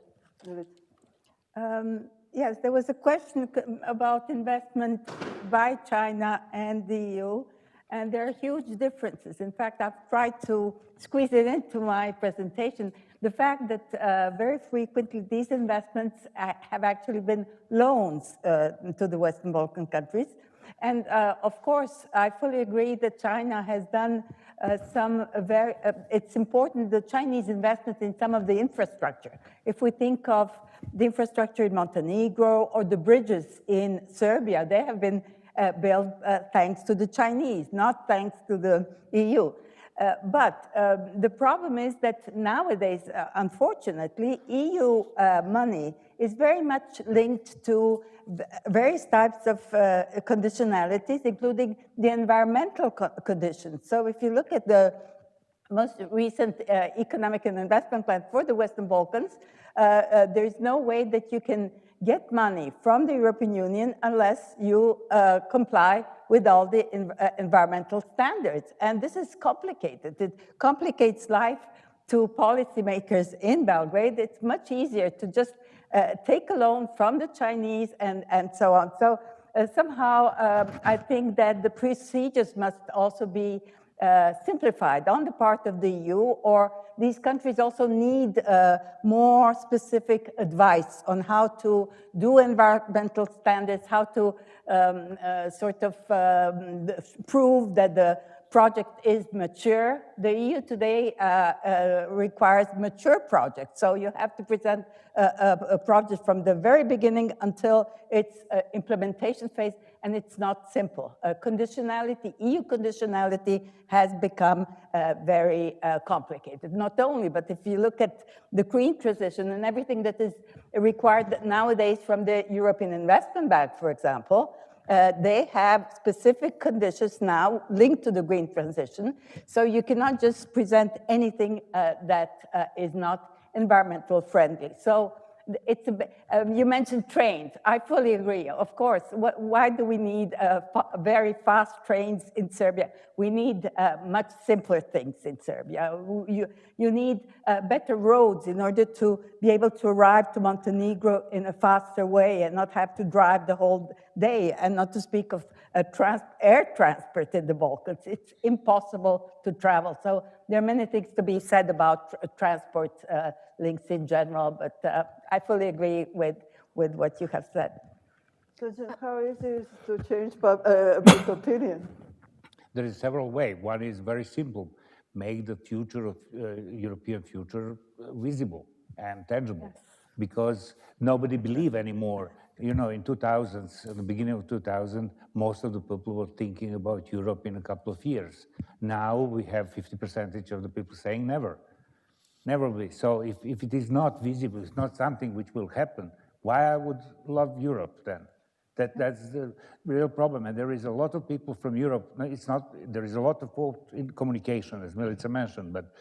Yes, there was a question about investment by China and the EU, and there are huge differences. In fact, I've tried to squeeze it into my presentation. The fact that very frequently these investments have actually been loans to the Western Balkan countries. And of course, I fully agree that China has done it's important, the Chinese investment in some of the infrastructure. If we think of the infrastructure in Montenegro or the bridges in Serbia, they have been built thanks to the Chinese, not thanks to the EU. But the problem is that nowadays, unfortunately, EU money is very much linked to various types of conditionalities, including the environmental conditions. So if you look at the most recent economic and investment plan for the Western Balkans, there is no way that you can get money from the European Union unless you comply with all the environmental standards. And this is complicated. It complicates life to policymakers in Belgrade. It's much easier to just take a loan from the Chinese and so on. So somehow I think that the procedures must also be simplified on the part of the EU, or these countries also need more specific advice on how to do environmental standards, how to prove that the project is mature. The EU today requires mature projects. So you have to present a project from the very beginning until its implementation phase, and it's not simple. Conditionality, EU conditionality has become very complicated. Not only, but if you look at the green transition and everything that is required nowadays from the European Investment Bank, for example, they have specific conditions now linked to the green transition. So you cannot just present anything that is not environmental friendly. So it's you mentioned trains. I fully agree. Of course, why do we need very fast trains in Serbia? We need much simpler things in Serbia. You need better roads in order to be able to arrive to Montenegro in a faster way and not have to drive the whole day, and not to speak of air transport in the Balkans. It's impossible to travel. So there are many things to be said about transport links in general, but I fully agree with what you have said. So how easy is it to change public opinion? There is several ways. One is very simple: make the future of European future visible and tangible, yes. Because nobody believes anymore. You know, in 2000s, at the beginning of 2000, most of the people were thinking about Europe in a couple of years. Now we have 50% of the people saying never. Never will be. So if it is not visible, it's not something which will happen, why I would love Europe then? That's the real problem. And there is a lot of people from Europe. It's not, there is a lot of in communication, as Milica mentioned, but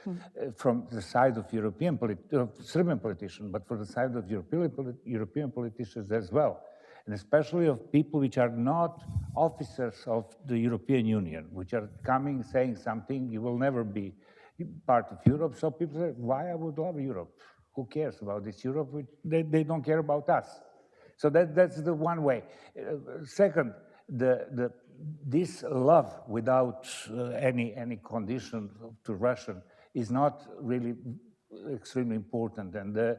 from the side of Serbian politicians, but for the side of European politicians as well. And especially of people which are not officers of the European Union, which are coming saying something, you will never be part of Europe. So people say, why I would love Europe? Who cares about this Europe? They don't care about us. So that's the one way. Second, this love without any condition to Russian is not really extremely important, and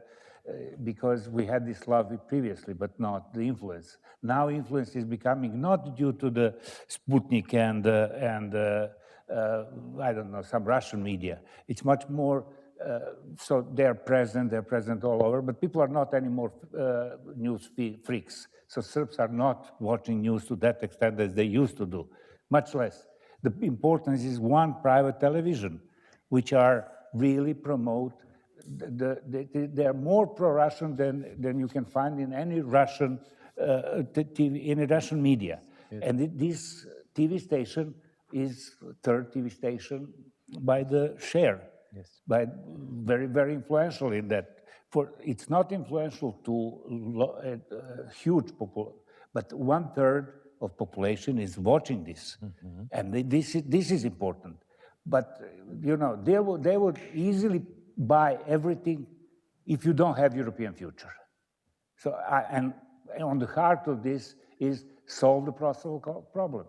because we had this love previously, but not the influence. Now influence is becoming not due to the Sputnik and I don't know, some Russian media. It's much more, so they're present all over, but people are not anymore news freaks. So Serbs are not watching news to that extent as they used to do, much less. The importance is one private television, which are really promote, they are more pro-Russian than you can find in any Russian TV, in a Russian media. Yes. And this TV station is third TV station by the share, yes. By very, very influential in that. It's not influential to huge population, but 1/3 of population is watching this, and this is important. But you know, they would easily buy everything if you don't have European future. So and on the heart of this is solve the Kosovo problem.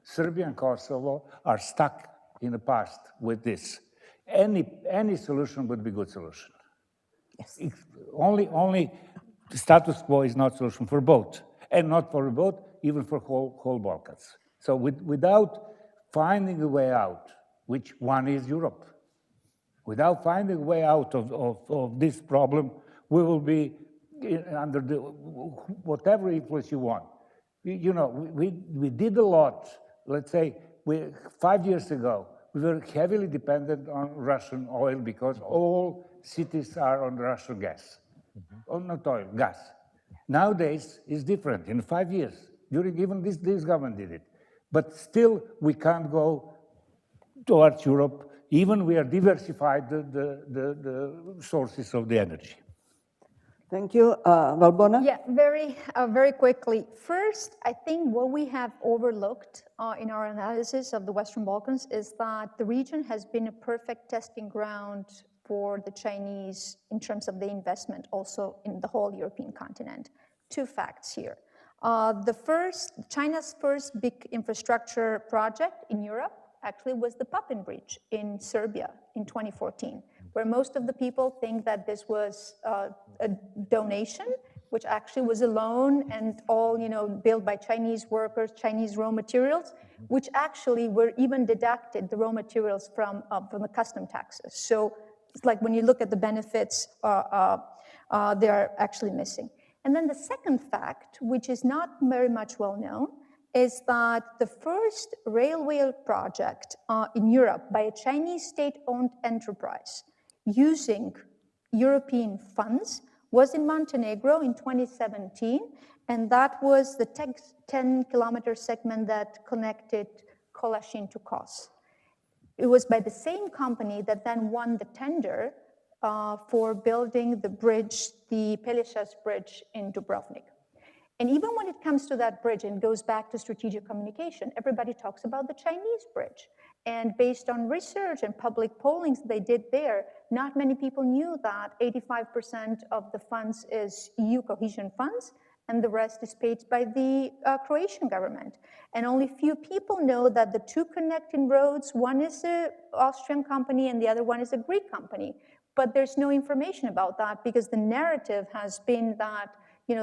Serbia and Kosovo are stuck in the past with this. Any solution would be a good solution. Yes. Only status quo is not solution for both, and not for both, even for whole Balkans. So without finding a way out, which one is Europe, without finding a way out of this problem, we will be under the whatever influence you want. You know, we did a lot. Let's say 5 years ago, we were heavily dependent on Russian oil because all cities are on Russian gas. Not oil, gas. Nowadays, it's different. In 5 years, during even this government did it. But still, we can't go towards Europe, even we are diversified the sources of the energy. Thank you. Valbona? Yeah, very quickly. First, I think what we have overlooked in our analysis of the Western Balkans is that the region has been a perfect testing ground for the Chinese in terms of the investment also in the whole European continent. Two facts here. China's first big infrastructure project in Europe actually was the Papin Bridge in Serbia in 2014, where most of the people think that this was a donation which actually was a loan and all, built by Chinese workers, Chinese raw materials, which actually were even deducted, the raw materials from the custom taxes. So it's like when you look at the benefits, they are actually missing. And then the second fact, which is not very much well known, is that the first railway project in Europe by a Chinese state-owned enterprise using European funds was in Montenegro in 2017, and that was the 10-kilometer segment that connected Kolašin to Kos. It was by the same company that then won the tender for building the bridge, the Pelješac bridge in Dubrovnik. And even when it comes to that bridge and goes back to strategic communication, everybody talks about the Chinese bridge. And based on research and public pollings they did there, not many people knew that 85% of the funds is EU cohesion funds, and the rest is paid by the Croatian government. And only few people know that the two connecting roads, one is an Austrian company and the other one is a Greek company. But there's no information about that because the narrative has been that,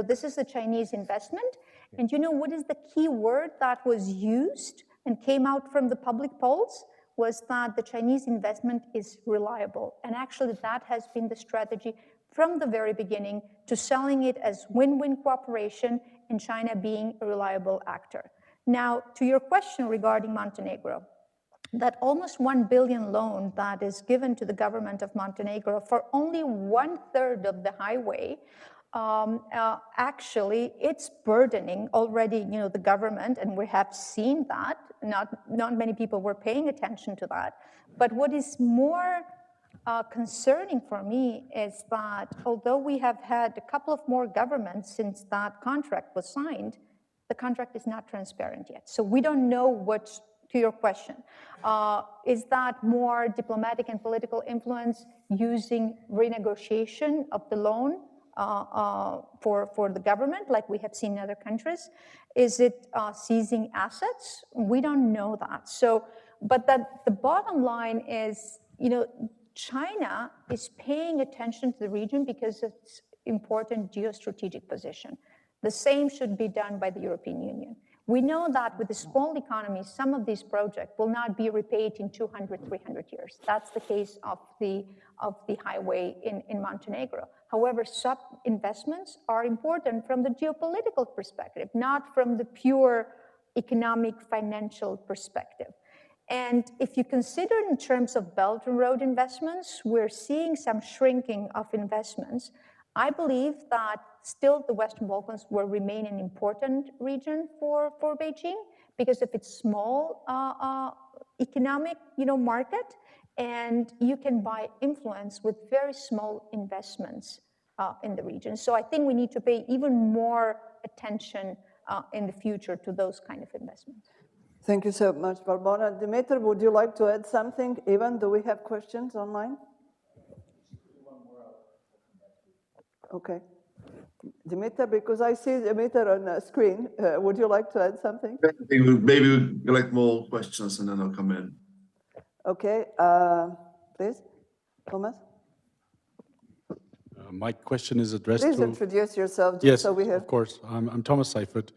this is a Chinese investment. And what is the key word that was used and came out from the public polls was that the Chinese investment is reliable. And actually that has been the strategy from the very beginning to selling it as win-win cooperation and China being a reliable actor. Now, to your question regarding Montenegro, that almost 1 billion loan that is given to the government of Montenegro for only 1/3 of the highway, actually it's burdening already, the government, and we have seen that. Not many people were paying attention to that. But what is more concerning for me is that although we have had a couple of more governments since that contract was signed, the contract is not transparent yet. So we don't know what. To your question, is that more diplomatic and political influence using renegotiation of the loan for the government, like we have seen in other countries? Is it seizing assets? We don't know that. So, but that the bottom line is, China is paying attention to the region because of its important geostrategic position. The same should be done by the European Union. We know that with the small economies, some of these projects will not be repaid in 200, 300 years. That's the case of the highway in Montenegro. However, sub-investments are important from the geopolitical perspective, not from the pure economic, financial perspective. And if you consider in terms of Belt and Road investments, we're seeing some shrinking of investments. I believe that still the Western Balkans will remain an important region for Beijing because of its small economic market, and you can buy influence with very small investments in the region. So I think we need to pay even more attention in the future to those kind of investments. Thank you so much, Barbara. Dimitar, would you like to add something? Ivan, do we have questions online? Okay. Dimitar, because I see Dimitar on the screen, would you like to add something? Maybe we collect more questions and then I'll come in. Okay, please, Thomas. My question is addressed Please to... introduce yourself, just yes, so we have... of course. I'm Thomas Seifert.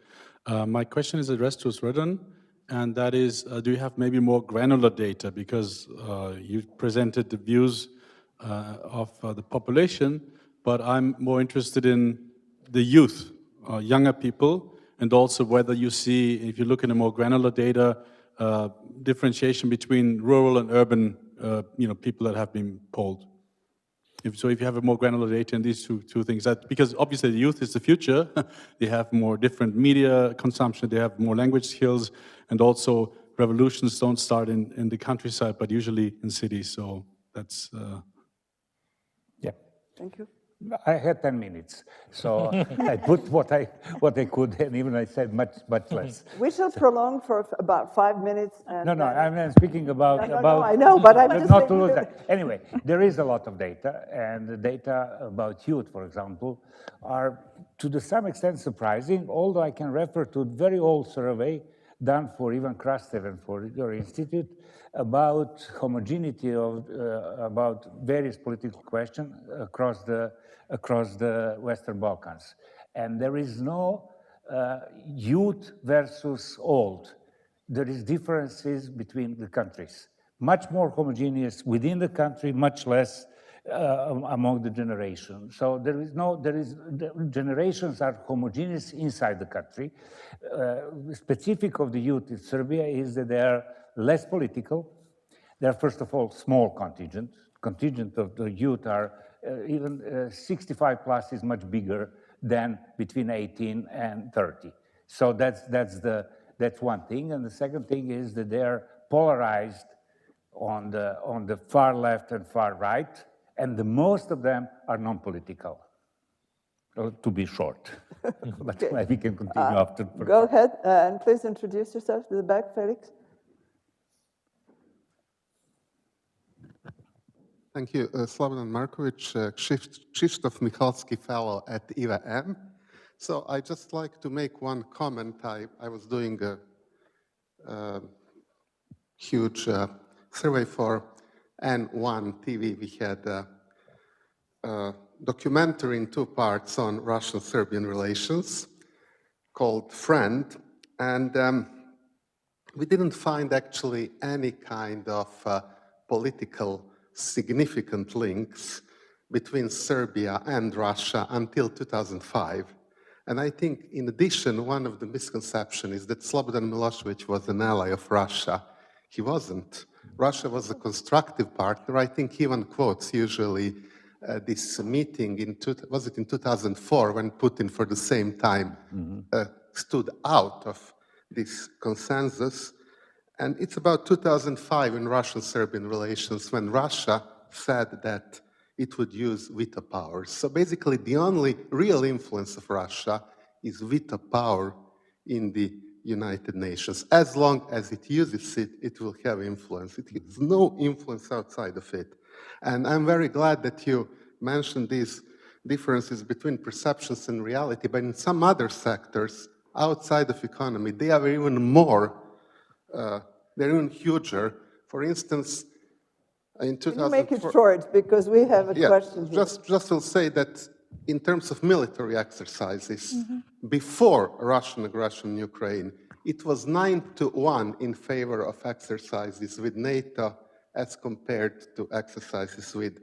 My question is addressed to Sredan, and that is, do you have maybe more granular data? Because you presented the views of the population, but I'm more interested in the youth, younger people, and also whether you see, if you look in a more granular data, differentiation between rural and urban, people that have been polled. If you have a more granular data in these two things, because obviously the youth is the future, they have more different media consumption, they have more language skills, and also revolutions don't start in the countryside, but usually in cities. So that's... Yeah. Thank you. I had 10 minutes, so I put what I could, and even I said much less. We shall prolong for about 5 minutes. And no, I'm speaking about... No, I know, but I'm just... Not to lose that. Anyway, there is a lot of data, and the data about youth, for example, are to some extent surprising, although I can refer to a very old survey done for Ivan Krastev and for your institute about homogeneity of about various political questions across the Western Balkans. And there is no youth versus old. There is differences between the countries. Much more homogeneous within the country, much less among the generations. So the generations are homogeneous inside the country. Specific of the youth in Serbia is that they are less political. They are, first of all, small contingent. Contingent of the youth are even 65 plus is much bigger than between 18 and 30. So that's one thing. And the second thing is that they are polarized on the far left and far right, and the most of them are non-political, to be short. But Okay. we can continue after. Go ahead and please introduce yourself to the back, Felix. Thank you. Slobodan Markovic, Krzysztof Michalski Fellow at EVM. So I just like to make one comment. I was doing a huge survey for N1 TV. We had a documentary in 2 parts on Russian-Serbian relations called Friend. And we didn't find actually any kind of political significant links between Serbia and Russia until 2005. And I think, in addition, one of the misconceptions is that Slobodan Milosevic was an ally of Russia. He wasn't. Russia was a constructive partner. I think he even quotes usually this meeting in 2004 when Putin, for the same time, stood out of this consensus. And it's about 2005 in Russian-Serbian relations when Russia said that it would use veto powers. So basically, the only real influence of Russia is veto power in the United Nations. As long as it uses it, it will have influence. It has no influence outside of it. And I'm very glad that you mentioned these differences between perceptions and reality, but in some other sectors outside of economy, they are even more, they're even huger. For instance, in 2004... Can you make it short, because we have a question here. Just will say that in terms of military exercises, before Russian aggression in Ukraine, it was 9-1 in favor of exercises with NATO as compared to exercises with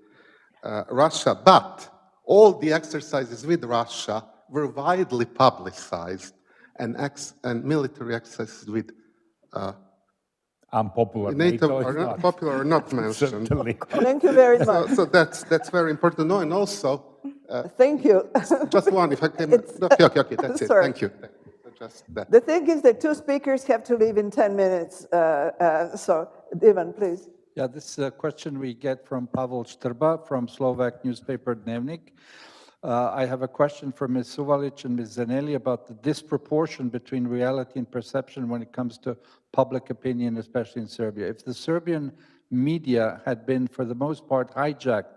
Russia. But all the exercises with Russia were widely publicized, and military exercises with unpopular NATO are not popular or not mentioned. Thank you very much. So that's very important. No, and also... thank you. Just one, if I can... Okay, that's it. Thank you. Just that. The thing is that 2 speakers have to leave in 10 minutes. So, Ivan, please. Yeah, this is a question we get from Pavel Štrba from Slovak newspaper Dnevnik. I have a question for Ms. Suvalic and Ms. Zanelli about the disproportion between reality and perception when it comes to public opinion, especially in Serbia. If the Serbian media had been, for the most part, hijacked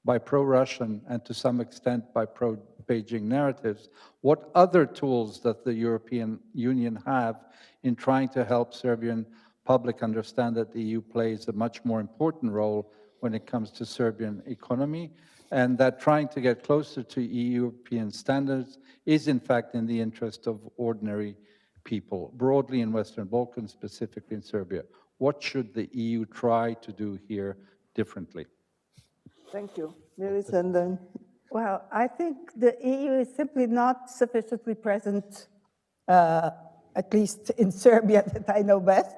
by pro-Russian and to some extent by pro-Beijing narratives, what other tools does the European Union have in trying to help Serbian public understand that the EU plays a much more important role when it comes to Serbian economy, and that trying to get closer to European standards is in fact in the interest of ordinary people, broadly in Western Balkans, specifically in Serbia? What should the EU try to do here differently? Thank you. Miris, and then... Well, I think the EU is simply not sufficiently present, at least in Serbia that I know best.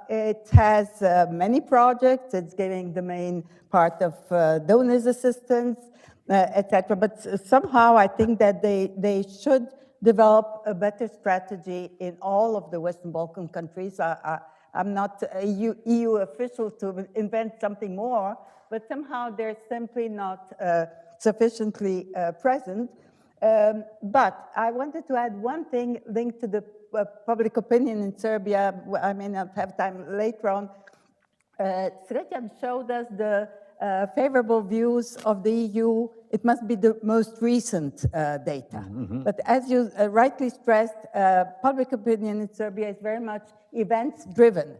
It has many projects. It's giving the main part of donors' assistance, etc. But somehow I think that they should develop a better strategy in all of the Western Balkan countries. I'm not a EU official to invent something more, but somehow they're simply not sufficiently present. But I wanted to add one thing linked to the public opinion in Serbia. I may not have time later on. Srećan showed us the favorable views of the EU. It must be the most recent data. But as you rightly stressed, public opinion in Serbia is very much events-driven.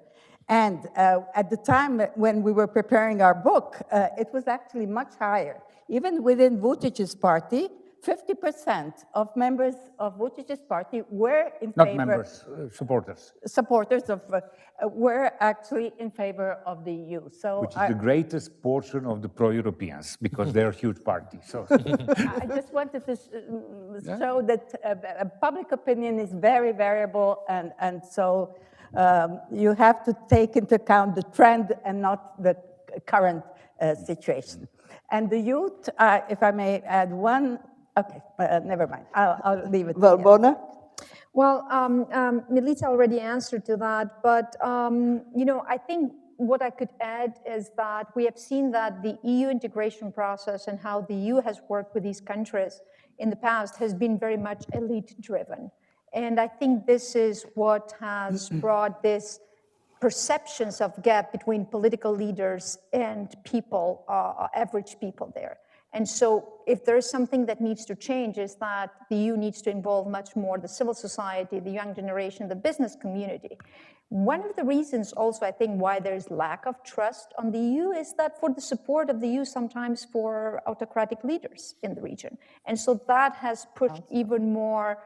And at the time when we were preparing our book, it was actually much higher. Even within Vučić's party, 50% of members of Vucic's party were in Not favor. members, supporters. Supporters of were actually in favor of the EU. So which is the greatest portion of the pro-Europeans, because they're a huge party. So I just wanted to show that public opinion is very variable, and so you have to take into account the trend and not the current situation. And the youth, if I may add one, okay, never mind, I'll leave it. Valbona? Well, Milica already answered to that, but you know, I think what I could add is that we have seen that the EU integration process and how the EU has worked with these countries in the past has been very much elite-driven. And I think this is what has brought this perceptions of gap between political leaders and people, average people there. And so if there is something that needs to change, is that the EU needs to involve much more the civil society, the young generation, the business community. One of the reasons also, I think, why there's lack of trust on the EU is that for the support of the EU sometimes for autocratic leaders in the region. And so that has pushed even more,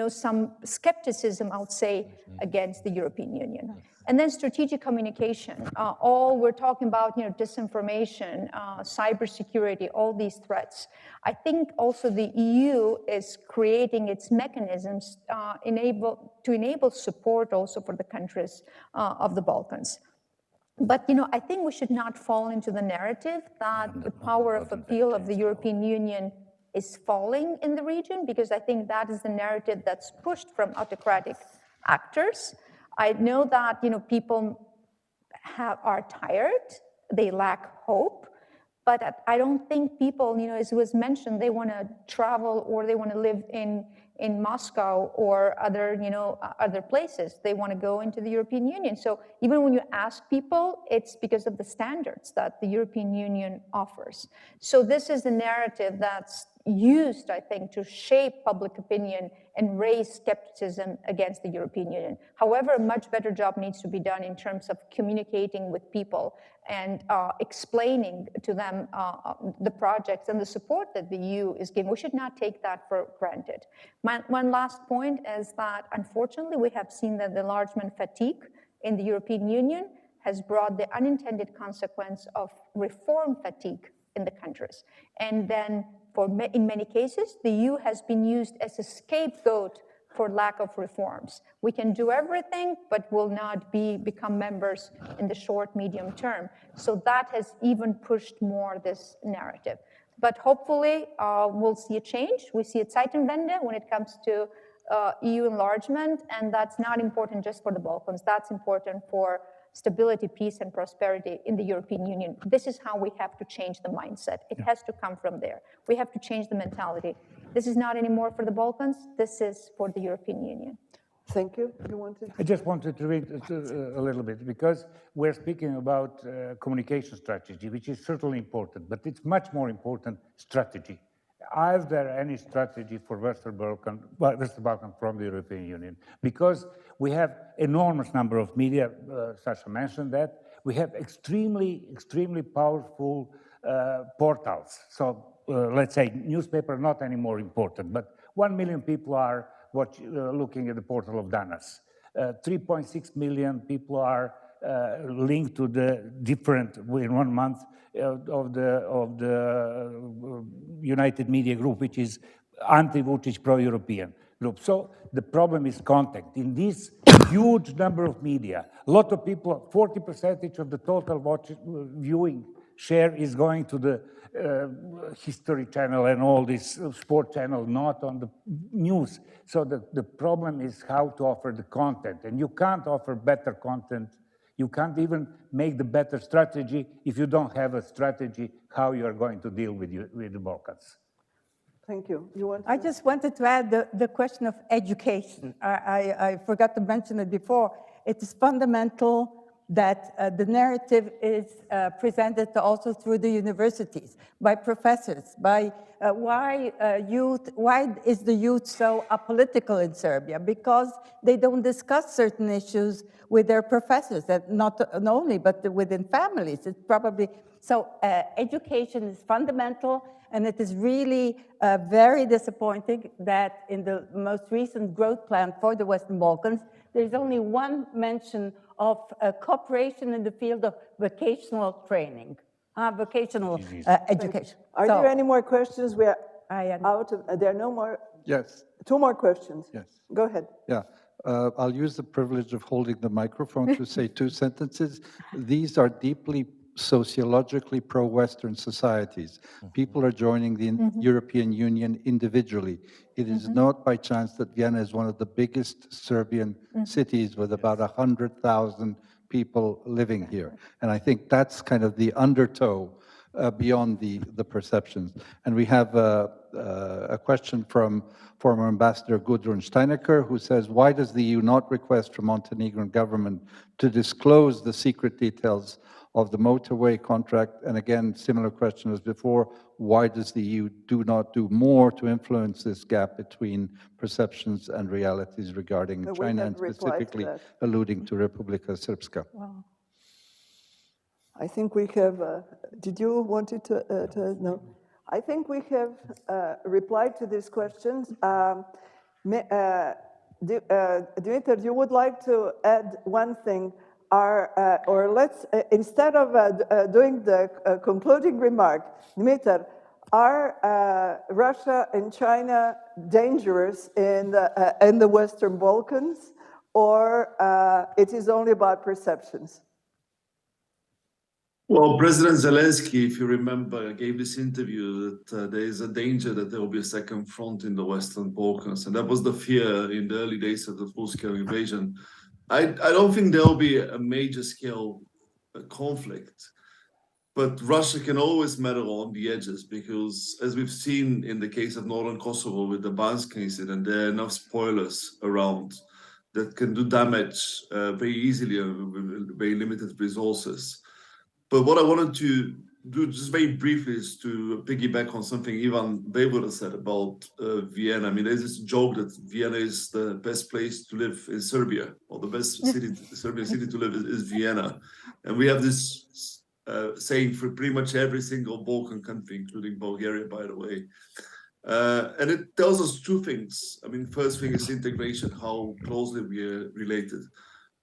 some skepticism, I would say, against the European Union. And then strategic communication. All we're talking about, disinformation, cybersecurity, all these threats. I think also the EU is creating its mechanisms to enable support also for the countries of the Balkans. But I think we should not fall into the narrative that the power of appeal of the European Union is falling in the region, because I think that is the narrative that's pushed from autocratic actors. I know that people are tired, they lack hope, but I don't think people, as was mentioned, they want to travel or they want to live in Moscow or other places. They want to go into the European Union. So even when you ask people, it's because of the standards that the European Union offers. So this is the narrative that's used, I think, to shape public opinion and raise skepticism against the European Union. However, a much better job needs to be done in terms of communicating with people and explaining to them the projects and the support that the EU is giving. We should not take that for granted. One last point is that, unfortunately, we have seen that the enlargement fatigue in the European Union has brought the unintended consequence of reform fatigue in the countries. And then in many cases, the EU has been used as a scapegoat for lack of reforms. We can do everything, but will not become members in the short, medium term. So that has even pushed more this narrative. But hopefully, we'll see a change. We see a Zeitenwende when it comes to EU enlargement, and that's not important just for the Balkans. That's important for stability, peace, and prosperity in the European Union. This is how we have to change the mindset. It has to come from there. We have to change the mentality. This is not anymore for the Balkans. This is for the European Union. Thank you. You wanted? I just wanted to read a little bit, because we're speaking about communication strategy, which is certainly important, but it's much more important strategy. Is there any strategy for Western Balkan from the European Union? Because we have enormous number of media, Sasha mentioned that. We have extremely powerful portals. So let's say newspaper not anymore important, but 1 million people are looking at the portal of Danas. 3.6 million people are linked to the different, in 1 month, of the United Media Group, which is anti-Vučić pro-European group. So the problem is content. In this huge number of media, a lot of people, 40% of the total viewing share is going to the History Channel and all this sport channel, not on the news. So the problem is how to offer the content, and you can't offer better content. You can't even make the better strategy if you don't have a strategy how you are going to deal with the Balkans. Thank you. I just wanted to add the question of education. I forgot to mention it before. It is fundamental that the narrative is presented also through the universities, by professors, by why is the youth so apolitical in Serbia? Because they don't discuss certain issues with their professors, that not only, but within families. It's probably So education is fundamental, and it is really very disappointing that in the most recent growth plan for the Western Balkans, there's only one mention of cooperation in the field of vocational training, vocational education. Are there any more questions? We are out of, there are no more? Yes. Two more questions. Yes. Go ahead. Yeah. I'll use the privilege of holding the microphone to say two sentences. These are deeply sociologically pro-Western societies. People are joining the European Union individually. It is not by chance that Vienna is one of the biggest Serbian cities with about 100,000 people living here. And I think that's kind of the undertow beyond the perceptions. And we have a question from former Ambassador Gudrun Steinecker, who says, why does the EU not request from Montenegrin government to disclose the secret details of the motorway contract? And again, similar question as before, why does the EU not do more to influence this gap between perceptions and realities regarding China, and specifically alluding to Republika Srpska? Wow. I think we have, did you want it to no? I think we have replied to these questions. Dimitar, you would like to add one thing, or let's, instead of doing the concluding remark, Dimitar, are Russia and China dangerous in the Western Balkans, or it is only about perceptions? Well, President Zelensky, if you remember, gave this interview that there is a danger that there will be a second front in the Western Balkans. And that was the fear in the early days of the full-scale invasion. I don't think there will be a major scale conflict, but Russia can always meddle on the edges because, as we've seen in the case of Northern Kosovo with the Banska incident, there are enough spoilers around that can do damage very easily with very limited resources. But what I wanted to do just very briefly is to piggyback on something Ivan Vejvoda said about Vienna. I mean, there's this joke that Vienna is the best place to live in Serbia, or the best Serbian city to live is Vienna. And we have this saying for pretty much every single Balkan country, including Bulgaria, by the way. And it tells us two things. I mean, first thing is integration, how closely we are related.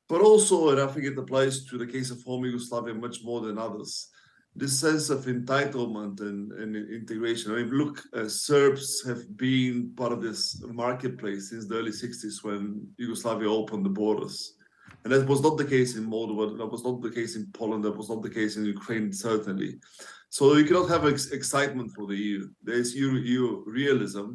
But also, and I think it applies to the case of former Yugoslavia much more than others, this sense of entitlement and integration. I mean, look, Serbs have been part of this marketplace since the early 60s when Yugoslavia opened the borders. And that was not the case in Moldova, that was not the case in Poland, that was not the case in Ukraine, certainly. So you cannot have excitement for the EU. There is EU realism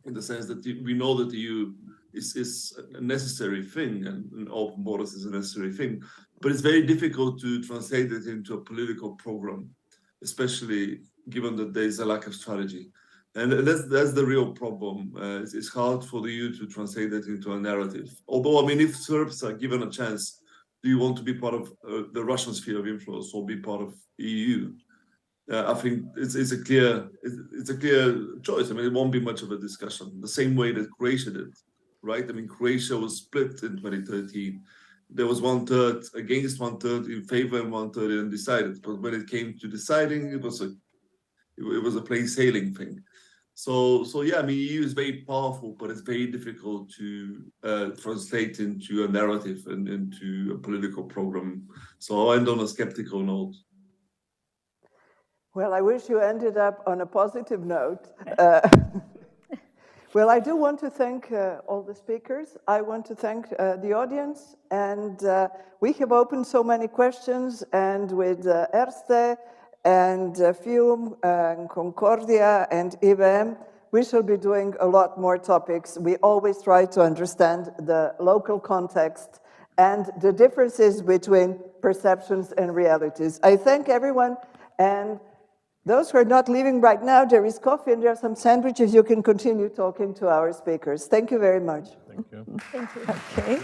in the sense that we know that the EU is a necessary thing, and open borders is a necessary thing, but it's very difficult to translate it into a political program, especially given that there is a lack of strategy. And that's the real problem. It's hard for the EU to translate that into a narrative. Although, I mean, if Serbs are given a chance, do you want to be part of the Russian sphere of influence or be part of EU? I think it's a clear choice. I mean, it won't be much of a discussion. The same way that Croatia did, right? I mean, Croatia was split in 2013. There was 1/3 against, 1/3 in favor, and 1/3 undecided. But when it came to deciding, it was a plain sailing thing. So yeah, I mean, EU is very powerful, but it's very difficult to translate into a narrative and into a political program. So I'll end on a skeptical note. Well, I wish you ended up on a positive note. Well, I do want to thank all the speakers. I want to thank the audience. And we have opened so many questions, and with ERSTE and fjum and Concordia and EVM, we shall be doing a lot more topics. We always try to understand the local context and the differences between perceptions and realities. I thank everyone, and those who are not leaving right now, there is coffee and there are some sandwiches. You can continue talking to our speakers. Thank you very much. Thank you. Thank you. Okay.